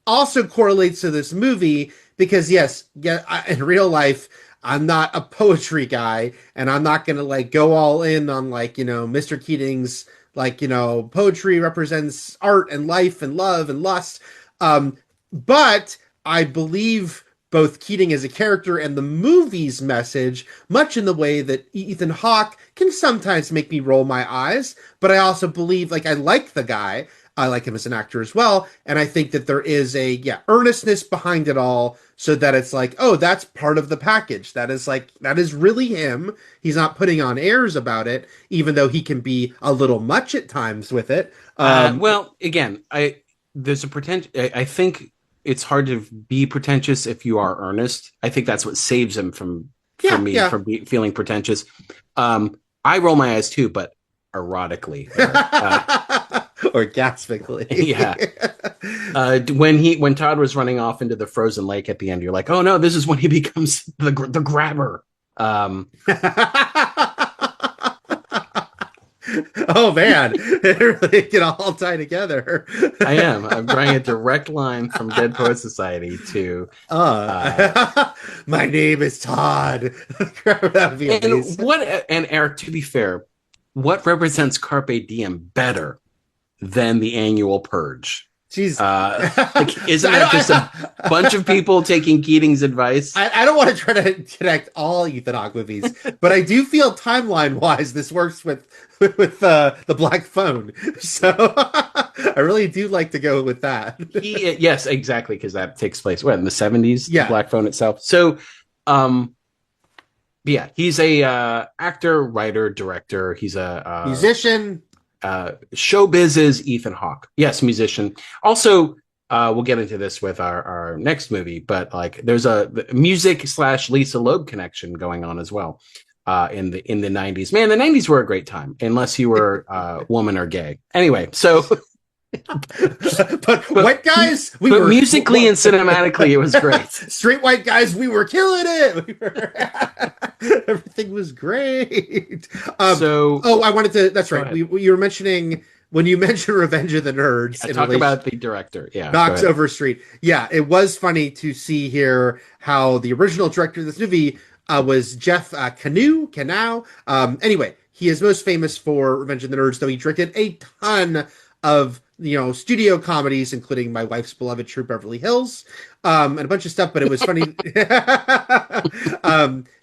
also correlates to this movie because in real life, I'm not a poetry guy, and I'm not going to like go all in on like, Mr. Keating's like, poetry represents art and life and love and lust. But I believe both Keating as a character and the movie's message, much in the way that Ethan Hawke can sometimes make me roll my eyes. But I also believe like I like the guy. I like him as an actor as well. And I think that there is a earnestness behind it all so that it's like, oh, that's part of the package. That is really him. He's not putting on airs about it, even though he can be a little much at times with it. Well, again, there's a pretentious, I think it's hard to be pretentious if you are earnest. I think that's what saves him from feeling pretentious. I roll my eyes too, but erotically. Orgasmically. Yeah. When Todd was running off into the frozen lake at the end, you're like, oh no, this is when he becomes the grabber. Oh man, it really can all tie together. I am. I'm drawing a direct line from Dead Poets Society to my name is Todd. That would be amazing. And Eric, to be fair, what represents Carpe Diem better than the annual purge? Jeez. Like, So isn't I that don't. just a bunch of people taking Keating's advice? I don't want to try to connect all Ethan Hawke movies, but I do feel timeline wise this works with the Black Phone. So I really do like to go with that. Yes, exactly, because that takes place what in the 70s, the Yeah, Black Phone itself. So, um, yeah, he's a actor, writer, director. He's a musician. showbiz is Ethan Hawke. Yes, musician. Also, we'll get into this with our next movie, but like there's a music slash Lisa Loeb connection going on as well. In the 90s. Man, the 90s were a great time, unless you were woman or gay. Anyway, so But but white guys, we but were musically and cinematically it was great. straight white guys, we were killing it. We were everything was great. So Oh, I wanted to. That's right. ahead. You were mentioning when you mentioned Revenge of the Nerds Yeah, in talk relation about the director. Yeah, go Knox ahead. Overstreet. Yeah, it was funny to see here how the original director of this movie was Jeff Canow. Anyway, he is most famous for Revenge of the Nerds, though he directed a ton of studio comedies, including My Wife's Beloved True Beverly Hills, and a bunch of stuff. But it was funny.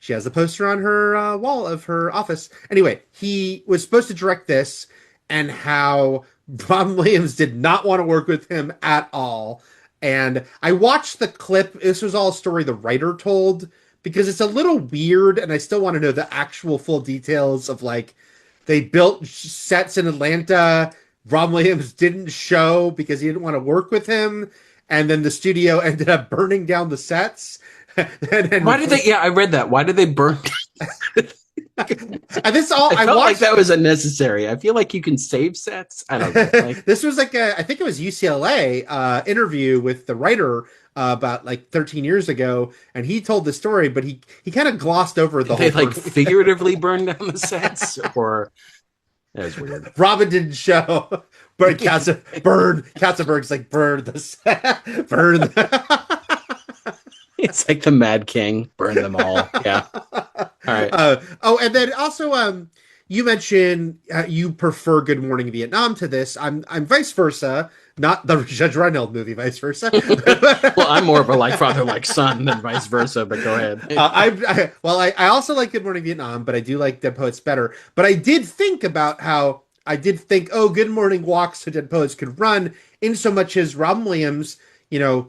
She has a poster on her wall of her office. Anyway, he was supposed to direct this, and how Robin Williams did not want to work with him at all. And I watched the clip. This was all a story the writer told because it's a little weird, and I still want to know the actual full details of like they built sets in Atlanta. Robin Williams didn't show because he didn't want to work with him, and then the studio ended up burning down the sets. and Why did they? Yeah, I read that. Why did they burn? and this all I I felt like watched. that was unnecessary. I feel like you can save sets. I don't know. Like, This was like I think it was UCLA interview with the writer about like 13 years ago, and he told the story, but he kind of glossed over the they whole like thing. figuratively burn down the sets, or that was weird. Robin didn't show, but Katzenberg's like burn the set, burn. It's like the Mad King, burn them all. Yeah. All right. Oh, and then also, you mentioned you prefer Good Morning Vietnam to this. I'm vice versa, not the Judge Reinhold movie, vice versa. Well, I'm more of a like father, like son than vice versa, but go ahead. I also like Good Morning Vietnam, but I do like Dead Poets better. But I did think about how I did think, oh, Good Morning walks to Dead Poets could run in so much as Robin Williams,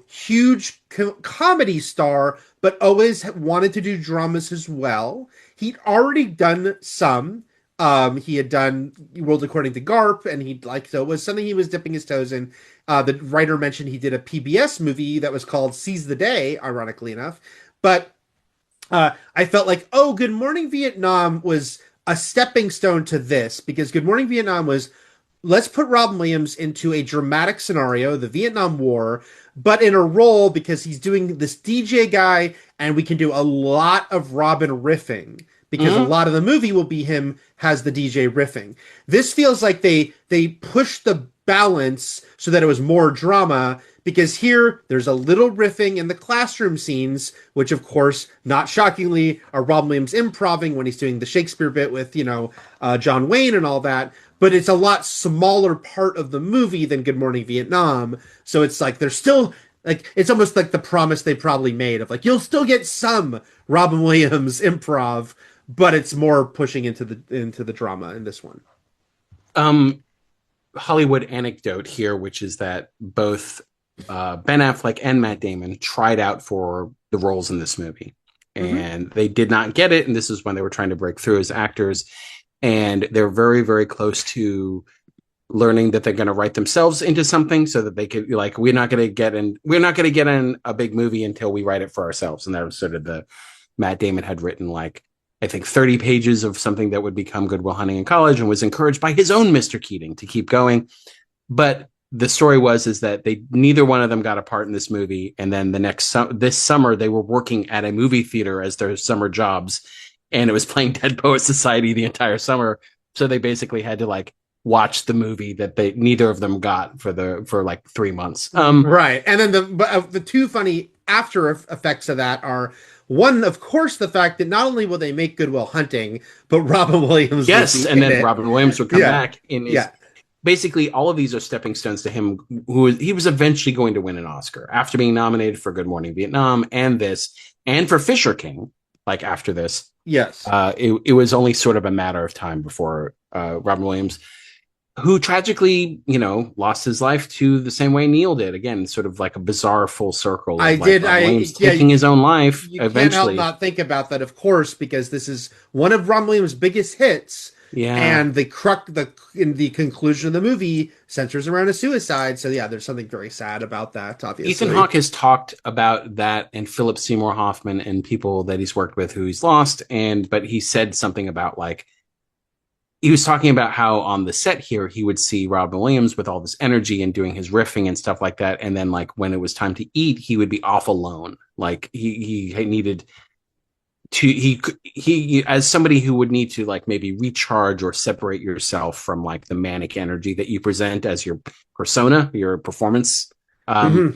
huge comedy star, but always wanted to do dramas as well. He'd already done some. He had done World According to Garp, and so it was something he was dipping his toes in. The writer mentioned he did a PBS movie that was called Seize the Day, ironically enough. But I felt like, oh, Good Morning Vietnam was a stepping stone to this, because Good Morning Vietnam was, let's put Robin Williams into a dramatic scenario, the Vietnam War, but in a role because he's doing this DJ guy, and we can do a lot of Robin riffing because a lot of the movie will be him has the DJ riffing. This feels like they pushed the balance so that it was more drama, because here there's a little riffing in the classroom scenes, which of course, not shockingly, are Robin Williams improving when he's doing the Shakespeare bit with, John Wayne and all that. But it's a lot smaller part of the movie than Good Morning Vietnam. So it's like there's still like it's almost like the promise they probably made of like you'll still get some Robin Williams improv, but it's more pushing into the drama in this one. Hollywood anecdote here, which is that both Ben Affleck and Matt Damon tried out for the roles in this movie, and they did not get it. And this is when they were trying to break through as actors, and they're very, very close to learning that they're going to write themselves into something so that they could like we're not going to get in a big movie until we write it for ourselves. And that was sort of the Matt Damon had written like I think 30 pages of something that would become Good Will Hunting in college, and was encouraged by his own Mr. Keating to keep going. But the story is that neither one of them got a part in this movie. And then this summer they were working at a movie theater as their summer jobs, and it was playing Dead Poets Society the entire summer. So they basically had to like watch the movie that neither of them got for like 3 months. Right. And then the two funny after effects of that are, one, of course, the fact that not only will they make Good Will Hunting, but Robin Williams. Yes, and then Robin Williams would come back in his basically all of these are stepping stones to him. He was eventually going to win an Oscar after being nominated for Good Morning Vietnam and this, and for Fisher King. Like after this, Yes. it was only sort of a matter of time before Robin Williams, who tragically, lost his life to the same way Neil did. Again, sort of like a bizarre full circle I of like did. Robin I Williams yeah. taking his own life You can't help eventually. not think about that, of course, because this is one of Ron Williams' biggest hits, Yeah. and in the conclusion of the movie centers around a suicide. So yeah, there's something very sad about that, Ethan obviously. Hawke has talked about that, and Philip Seymour Hoffman and people that he's worked with who he's lost. But he said something about like, he was talking about how on the set here he would see Robin Williams with all this energy and doing his riffing and stuff like that, and then like when it was time to eat, he would be off alone. Like he needed to he as somebody who would need to like maybe recharge or separate yourself from like the manic energy that you present as your persona, your performance. Um, Hmm.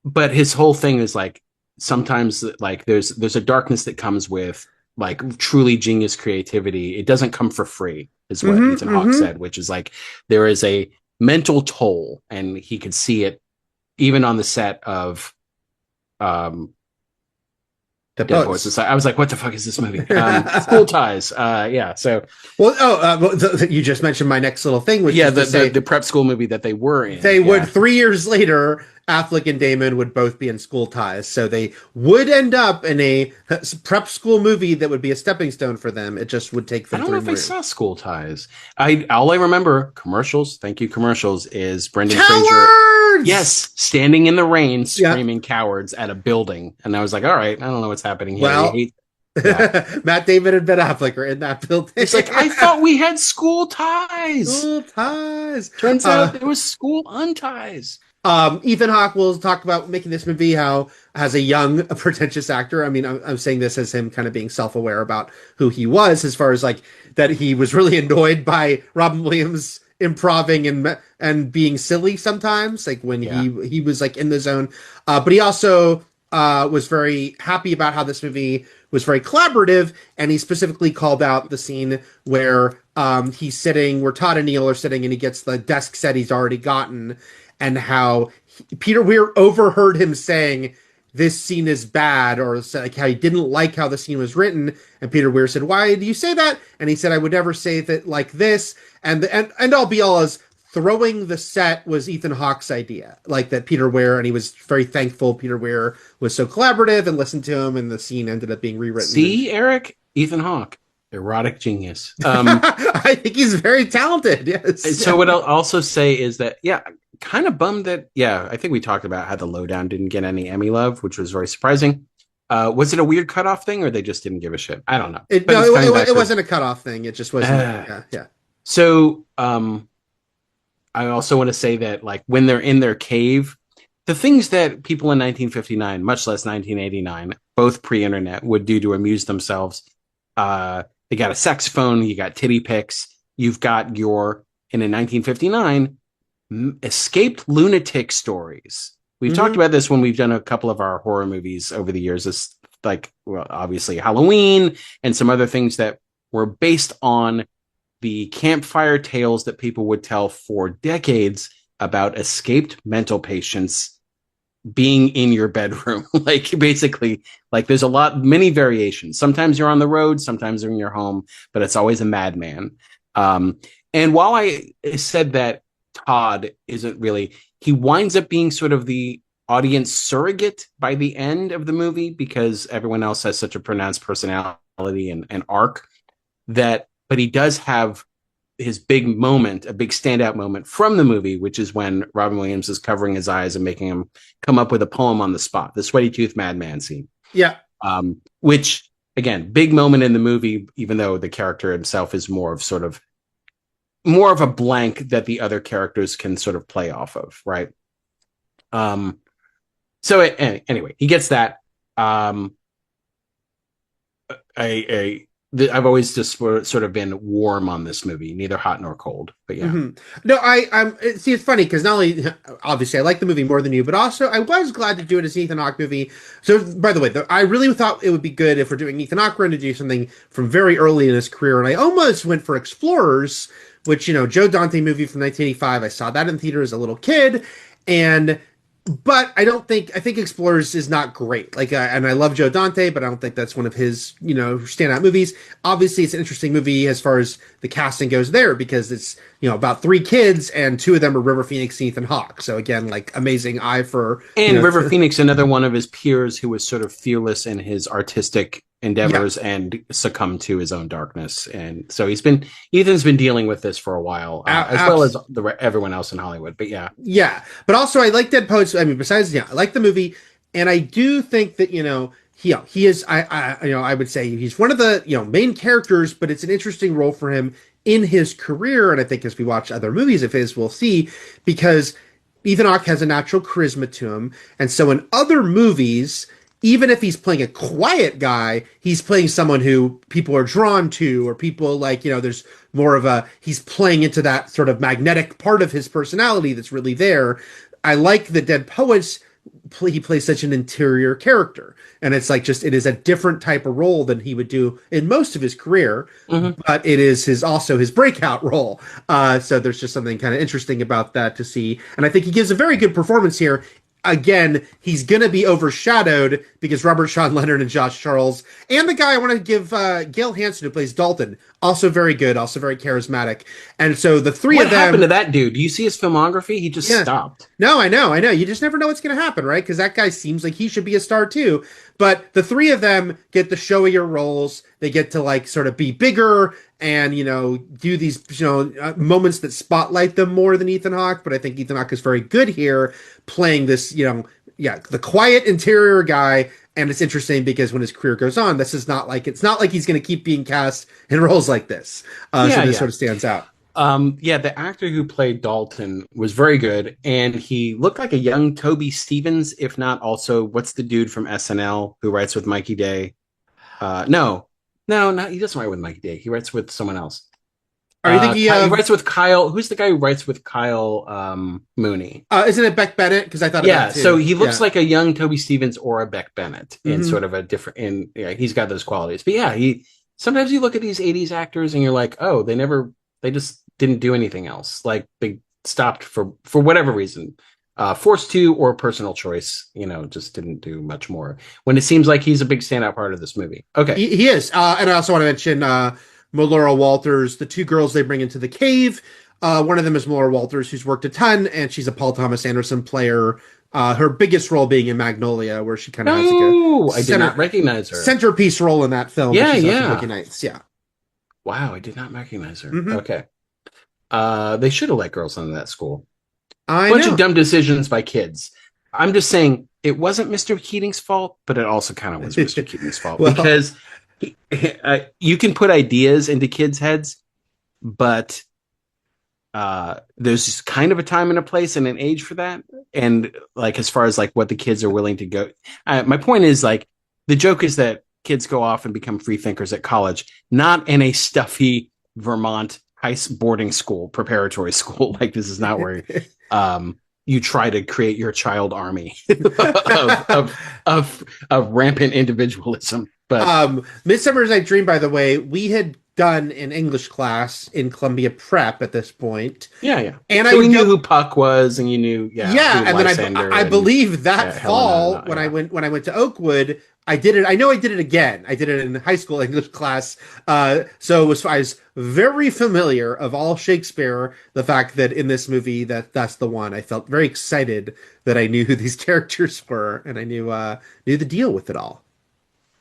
but his whole thing is like sometimes like there's a darkness that comes with like truly genius creativity. It doesn't come for free, is what Hmm. Ethan Hawke Hmm. said, which is like there is a mental toll, and he could see it even on the set of um The Dead Poets Poets. Society. I was like, what the fuck is this movie? School Ties. Yeah. So You just mentioned my next little thing, which yeah, is to the say the prep school movie that they were in. they would Yeah. 3 years later, Affleck and Damon would both be in School Ties, so they would end up in a prep school movie that would be a stepping stone for them. It just would take I them don't know three if I more years. saw School Ties. I all I remember commercials. Thank you, commercials. Is Brendan Fraser. Cowards! Yes, standing in the rain, Yeah. screaming "cowards" at a building, and I was like, "All right, I don't know what's happening here." I Well, hate that. Matt Damon and Ben Affleck are in that building. It's like I thought we had school ties. School Ties. Turns out Uh, there was school unties. Ethan Hawke will talk about making this movie how, as a young, pretentious actor, I mean, I'm saying this as him kind of being self-aware about who he was, as far as like that he was really annoyed by Robin Williams improving and being silly sometimes, like when Yeah, he was like in the zone. But he also was very happy about how this movie was very collaborative, and he specifically called out the scene where he's sitting, where Todd and Neil are sitting, and he gets the desk set he's already gotten, and how Peter Weir overheard him saying this scene is bad, or like how he didn't like how the scene was written, and Peter Weir said, "Why do you say that?" And he said, "I would never say that like this." And all be all as throwing the set was Ethan Hawke's idea, like that Peter Weir, and he was very thankful Peter Weir was so collaborative and listened to him, and the scene ended up being rewritten. And see, Eric, Ethan Hawke, erotic genius. I think he's very talented. Yes. So what I'll also say is that yeah, kind of bummed that I think we talked about how The Lowdown didn't get any Emmy love, which was very surprising. Was it a weird cutoff thing, or they just didn't give a shit? I don't know. But No, it's coming back it for wasn't a cutoff thing. It just wasn't. Yeah, yeah. So I also want to say that like when they're in their cave, the things that people in 1959, much less 1989, both pre-internet, would do to amuse themselves. They got a saxophone, you got titty pics, you've got your, and in 1959, escaped lunatic stories. We've talked about this when we've done a couple of our horror movies over the years. It's like, well, obviously Halloween and some other things that were based on the campfire tales that people would tell for decades about escaped mental patients being in your bedroom. Like basically, like there's many variations. Sometimes you're on the road, sometimes you're in your home, but it's always a madman. And while I said that Todd isn't really, he winds up being sort of the audience surrogate by the end of the movie because everyone else has such a pronounced personality and arc but he does have his big moment, a big standout moment from the movie, which is when Robin Williams is covering his eyes and making him come up with a poem on the spot, the Sweaty Tooth Madman scene. Yeah. Which, again, big moment in the movie, even though the character himself is more of a blank that the other characters can sort of play off of, right? Anyway, he gets that. I've always just sort of been warm on this movie, neither hot nor cold. But yeah, No, see. It's funny because not only obviously I like the movie more than you, but also I was glad to do it as an Ethan Hawke movie. So, by the way, I really thought it would be good if we're doing Ethan Hawke, we're going to do something from very early in his career, and I almost went for Explorers, which, Joe Dante movie from 1985. I saw that in theater as a little kid. And but I think Explorers is not great. Like, and I love Joe Dante, but I don't think that's one of his, standout movies. Obviously, it's an interesting movie as far as the casting goes there because it's, about three kids and two of them are River Phoenix and Ethan Hawke. So again, like amazing eye for, And River Phoenix, another one of his peers who was sort of fearless in his artistic endeavors and succumbed to his own darkness. And so Ethan's been dealing with this for a while, as well as everyone else in Hollywood. But yeah. Yeah. But also I like Dead Poets. I mean, besides, I like the movie. And I do think that, he is, I would say he's one of the, main characters, but it's an interesting role for him in his career. And I think as we watch other movies of his, we'll see, because Ethan Hawke has a natural charisma to him. And so in other movies, even if he's playing a quiet guy, he's playing someone who people are drawn to, or people like, there's more of he's playing into that sort of magnetic part of his personality that's really there. I like the Dead Poets. He plays such an interior character, and it's like it is a different type of role than he would do in most of his career, but it is also his breakout role. So there's just something kind of interesting about that to see, and I think he gives a very good performance here. Again, he's going to be overshadowed because Robert Sean Leonard and Josh Charles, and the guy I want to give Gail Hansen, who plays Dalton, also very good, also very charismatic. And so the three of them. What happened to that dude? Do you see his filmography? He just stopped. No, I know. You just never know what's going to happen, right? Because that guy seems like he should be a star too. But the three of them get the showier roles. They get to like sort of be bigger and, do these, moments that spotlight them more than Ethan Hawke. But I think Ethan Hawke is very good here playing this, the quiet interior guy. And it's interesting because when his career goes on, it's not like he's going to keep being cast in roles like this. So this sort of stands out. The actor who played Dalton was very good, and he looked like a young Toby Stevens, if not also, what's the dude from SNL who writes with Mikey Day? No, he doesn't write with Mikey Day. He writes with someone else. Are you thinking he writes with Kyle? Who's the guy who writes with Kyle Mooney? Isn't it Beck Bennett? Because I thought so he looks like a young Toby Stevens or a Beck Bennett in sort of a different. He's got those qualities. But sometimes you look at these '80s actors and you're like, oh, they just didn't do anything else. Like they stopped for whatever reason, forced to or personal choice. Just didn't do much more. When it seems like he's a big standout part of this movie. Okay, he is. And I also want to mention Melora Walters. The two girls they bring into the cave. One of them is Melora Walters, who's worked a ton, and she's a Paul Thomas Anderson player. Her biggest role being in Magnolia, where she kind of has I did not recognize her. Centerpiece role in that film. Yeah. Boogie Nights. Yeah. Wow, I did not recognize her. Okay. They should have let girls into that school. Bunch of dumb decisions by kids. I'm just saying it wasn't Mr. Keating's fault, but it also kind of was Mr. Keating's fault because you can put ideas into kids' heads, but there's kind of a time and a place and an age for that. And like as far as like what the kids are willing to go, my point is like the joke is that kids go off and become free thinkers at college, not in a stuffy Vermont boarding school, preparatory school. Like this is not where you try to create your child army of rampant individualism. But Midsummer's Night Dream, by the way, we had done in English class in Columbia Prep at this point. Yeah. And so we knew who Puck was, and you knew, and then I believe that fall when I went to Oakwood, I did it. I know I did it again. I did it in high school English class. So I was very familiar of all Shakespeare. The fact that in this movie that's the one. I felt very excited that I knew who these characters were, and I knew the deal with it all.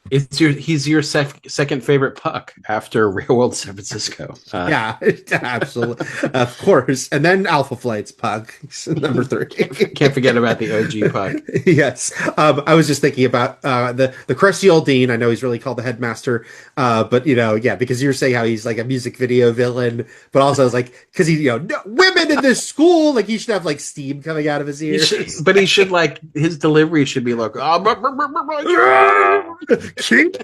He's your second favorite Puck after Real World San Francisco. Yeah, absolutely, of course. And then Alpha Flight's Puck, number 3. Can't forget about the OG Puck. Yes, I was just thinking about the crusty old dean. I know he's really called the headmaster, but because you're saying how he's like a music video villain, but also I was like, because he, no, women in this school, like he should have like steam coming out of his ears. But he should like his delivery should be like, Kink.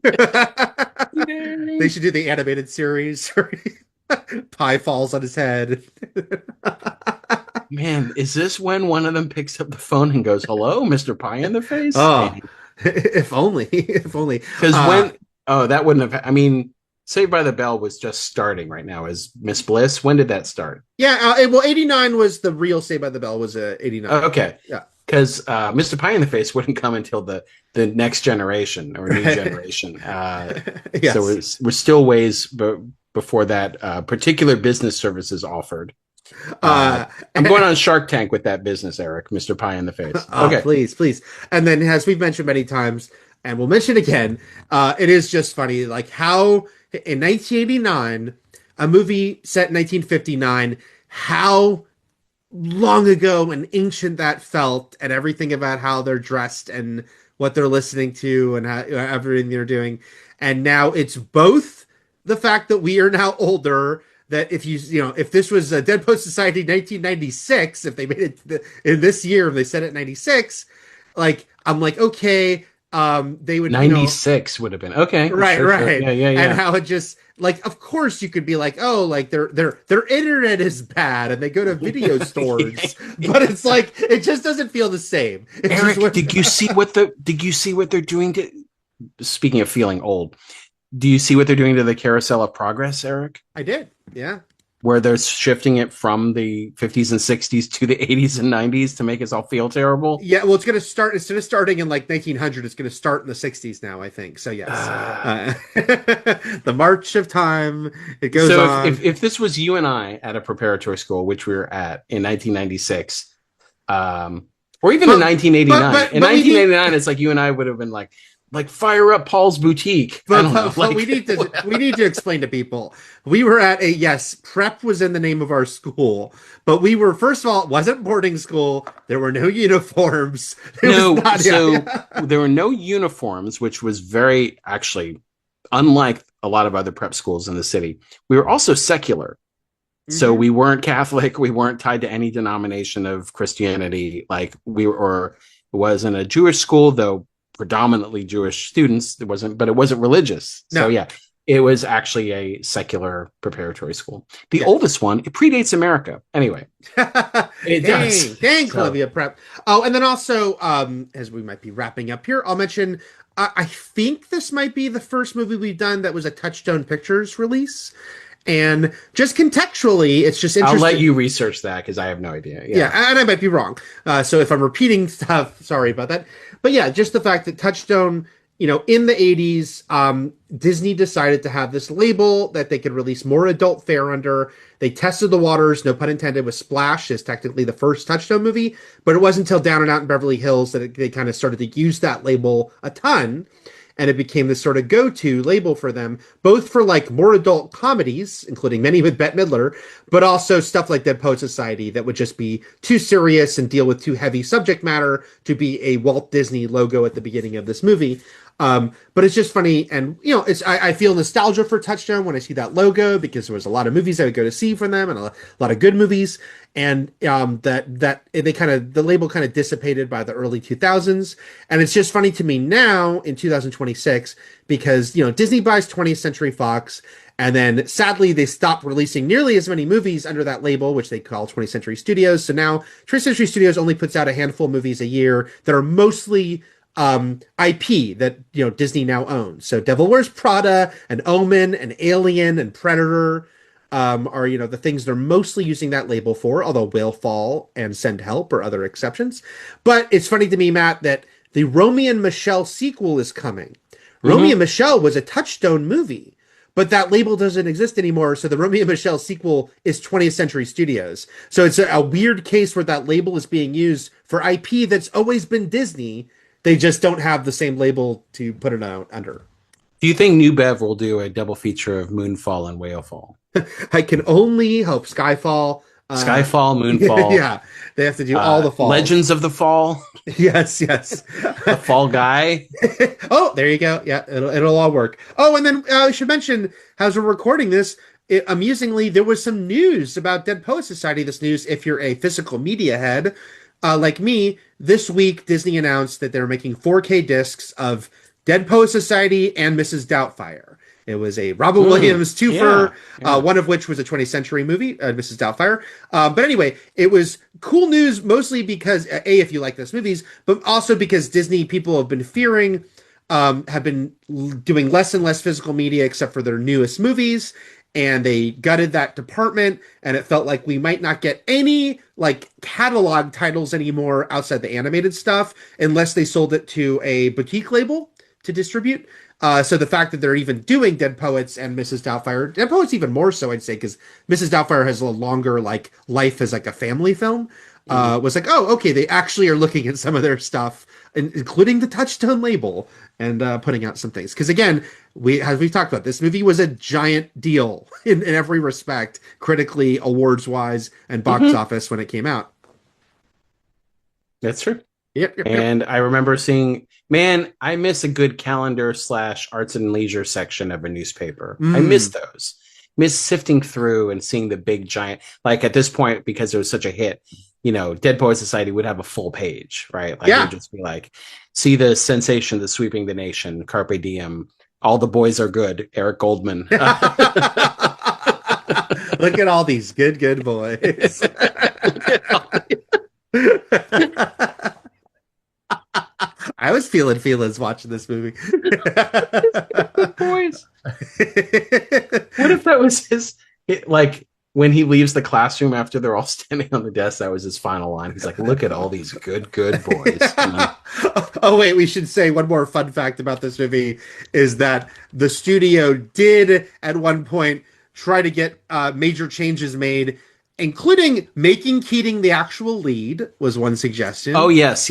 They should do the animated series. Pie falls on his head. Man, is this when one of them picks up the phone and goes, "Hello, Mr. Pie in the Face"? Oh, if only. Because that wouldn't have. I mean, Saved by the Bell was just starting right now as Miss Bliss. When did that start? Yeah, well, 89 was the real Saved by the Bell was 89. Okay, Yeah. because Mr. Pie in the Face wouldn't come until the next generation or new Right. generation. So Yes. we're still ways before that particular business services offered. Uh, I'm going on Shark Tank with that business, Eric. Mr. Pie in the Face. Okay, please, please. And then, as we've mentioned many times, and we'll mention again, it is just funny, like how in 1989, a movie set in 1959, how long ago and ancient that felt, and everything about how they're dressed and what they're listening to and how, everything they're doing. And now it's both the fact that we are now older. That if if this was a Dead Poet Society 1996, if they made it in this year, if they said it 96, like I'm like, okay, they would, 96 would have been okay. right, Sure, sure. right. Yeah, yeah, And yeah. how it just like, of course you could be like, oh, like their internet is bad and they go to video stores, but it's like it just doesn't feel the same. It's just Eric, did you see what they're doing to, speaking of feeling old, do you see what they're doing to the carousel of progress, Eric? I did, yeah. Where they're shifting it from the 50s and 60s to the 80s and 90s to make us all feel terrible? Yeah, well, it's going to start instead of starting in like 1900, it's going to start in the 60s now, I think. So yes, the march of time. It goes So on. if this was you and I at a preparatory school, which we were at in 1996, or even in 1989, in 1989, it's like you and I would have been like fire up Paul's Boutique. I don't know. But we need to explain to people. We were at a yes, prep was in the name of our school, but we were, first of all, it wasn't boarding school. There were no uniforms. No, so there were no uniforms, which was very actually unlike a lot of other prep schools in the city. We were also secular. So we weren't Catholic. We weren't tied to any denomination of Christianity. Like we were, or it wasn't a Jewish school, though predominantly Jewish students. It wasn't, but it wasn't religious. No. So yeah, it was actually a secular preparatory school. The oldest one, it predates America. Anyway, it does. Dang, Columbia Prep. Oh, and then also, as we might be wrapping up here, I'll mention, I think this might be the first movie we've done that was a Touchstone Pictures release. And just contextually, it's just interesting. I'll let you research that because I have no idea. Yeah, and I might be wrong. So if I'm repeating stuff, sorry about that. But yeah, just the fact that Touchstone, in the 80s, Disney decided to have this label that they could release more adult fare under. They tested the waters, no pun intended, with Splash is technically the first Touchstone movie, but it wasn't until Down and Out in Beverly Hills that they kind of started to use that label a ton. And it became this sort of go-to label for them, both for like more adult comedies, including many with Bette Midler, but also stuff like Dead Poet Society that would just be too serious and deal with too heavy subject matter to be a Walt Disney logo at the beginning of this movie. But it's just funny, and I feel nostalgia for Touchstone when I see that logo because there was a lot of movies I would go to see from them and a lot of good movies, and the label kind of dissipated by the early 2000s, and it's just funny to me now in 2026 because Disney buys 20th Century Fox. And then sadly, they stopped releasing nearly as many movies under that label, which they call 20th Century Studios. So now 20th Century Studios only puts out a handful of movies a year that are mostly IP that Disney now owns. So Devil Wears Prada and Omen and Alien and Predator are the things they're mostly using that label for, although Whale Fall and Send Help are other exceptions. But it's funny to me, Matt, that the Romy and Michelle sequel is coming. Romy and Michelle was a Touchstone movie, but that label doesn't exist anymore. So the Romy and Michelle sequel is 20th Century Studios. So it's a weird case where that label is being used for IP that's always been Disney. They just don't have the same label to put it out under. Do you think New Bev will do a double feature of Moonfall and Whalefall? I can only hope. Skyfall. Skyfall, Moonfall. Yeah, they have to do all the fall. Legends of the Fall. Yes. The Fall Guy. Oh, there you go. Yeah, it'll all work. Oh, and then I should mention, as we're recording this, amusingly, there was some news about Dead Poet Society. This news, if you're a physical media head, like me, this week Disney announced that they're making 4K discs of Dead Poet Society and Mrs. Doubtfire. It was a Robin Williams twofer, one of which was a 20th Century movie, Mrs. Doubtfire. But anyway, it was cool news, mostly because, A, if you like those movies, but also because Disney people have been fearing have been doing less and less physical media except for their newest movies. And they gutted that department, and it felt like we might not get any like catalog titles anymore outside the animated stuff unless they sold it to a boutique label to distribute. So the fact that they're even doing Dead Poets and Mrs. Doubtfire, Dead Poets even more so, I'd say, because Mrs. Doubtfire has a longer like life as like a family film. Was like, oh, okay, they actually are looking at some of their stuff, including the Touchstone label, and putting out some things. Because again, we've talked about, this movie was a giant deal in every respect, critically, awards wise, and box office when it came out. That's true. Yep. And I remember seeing, man, I miss a good calendar / arts and leisure section of a newspaper. I miss those. Miss sifting through and seeing the big giant, like at this point, because it was such a hit, Dead Poet Society would have a full page, right? Like it would just be like, see the sensation that's sweeping the nation, Carpe Diem, all the boys are good, Eric Goldman. Look at all these good boys. I was feeling feelings watching this movie. Boys. What if that was like when he leaves the classroom after they're all standing on the desk, that was his final line. He's like, look at all these good boys. Oh, wait, we should say one more fun fact about this movie is that the studio did at one point try to get major changes made, including making Keating the actual lead was one suggestion. Oh, yes.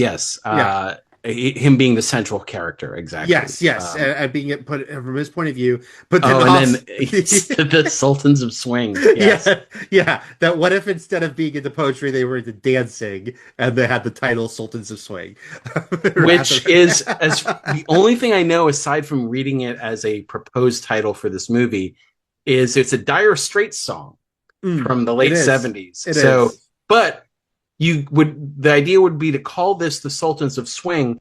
Him being the central character, exactly. Yes, and being it put from his point of view. But then and then the Sultans of Swing. Yes. Yeah. That what if instead of being into poetry, they were into dancing, and they had the title Sultans of Swing, which is as the only thing I know aside from reading it as a proposed title for this movie is it's a Dire Straits song from the late 70s. But the idea would be to call this the Sultans of Swing,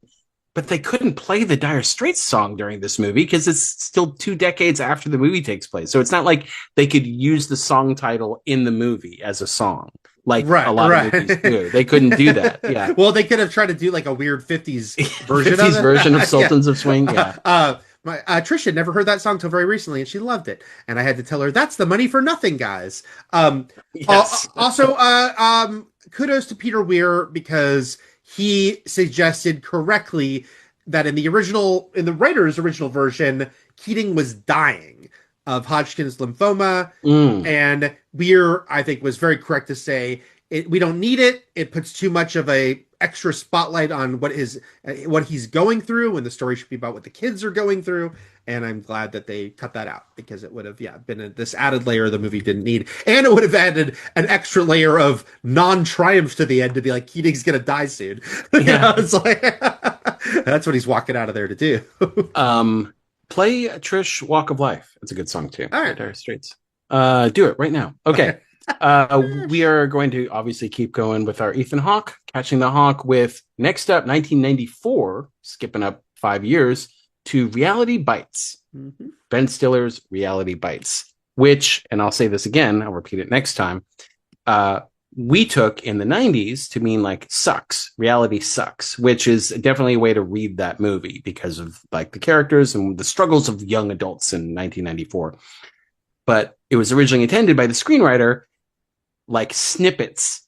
but they couldn't play the Dire Straits song during this movie because it's still 2 decades after the movie takes place. So it's not like they could use the song title in the movie as a song, like a lot of movies do. They couldn't do that. Yeah. Well, they could have tried to do like a weird 50s version 50s version of Sultans of Swing. Yeah. Trish had never heard that song till very recently, and she loved it. And I had to tell her, that's the money for nothing, guys. Yes. Also, kudos to Peter Weir, because he suggested correctly that in the writer's original version, Keating was dying of Hodgkin's lymphoma. And Weir, I think, was very correct to say, we don't need it. It puts too much of a extra spotlight on what he's going through, when the story should be about what the kids are going through. And I'm glad that they cut that out, because it would have been this added layer the movie didn't need, and it would have added an extra layer of non-triumph to the end to be like, Keating's gonna die soon. It's like that's what he's walking out of there to do. Play Trish Walk of Life. It's a good song too. All right. Dire Straits. Do it right now. Okay. We are going to obviously keep going with our Ethan Hawke, Catching the Hawk, with next up 1994, skipping up 5 years, to Reality Bites. Ben Stiller's Reality Bites, which, and I'll say this again, I'll repeat it next time, we took in the 90s to mean like sucks. Reality sucks, which is definitely a way to read that movie because of like the characters and the struggles of young adults in 1994. But it was originally intended by the screenwriter like snippets,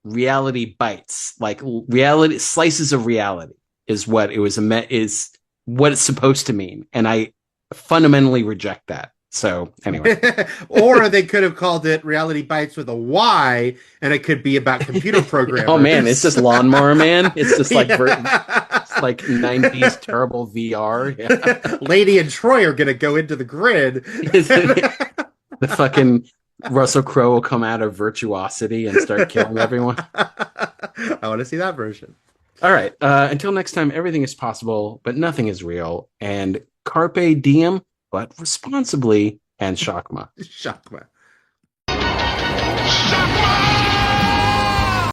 reality bites, like reality slices of reality is what it was is what it's supposed to mean, and I fundamentally reject that. So anyway, or they could have called it Reality Bites with a Y, and it could be about computer programmers. Oh man, it's just Lawnmower Man. It's just like it's like 90s terrible VR. Yeah. Lady and Troy are gonna go into the grid. The fucking Russell Crowe will come out of Virtuosity and start killing everyone. I want to see that version. All right. Until next time, everything is possible, but nothing is real. And carpe diem, but responsibly, and shakma. Shakma.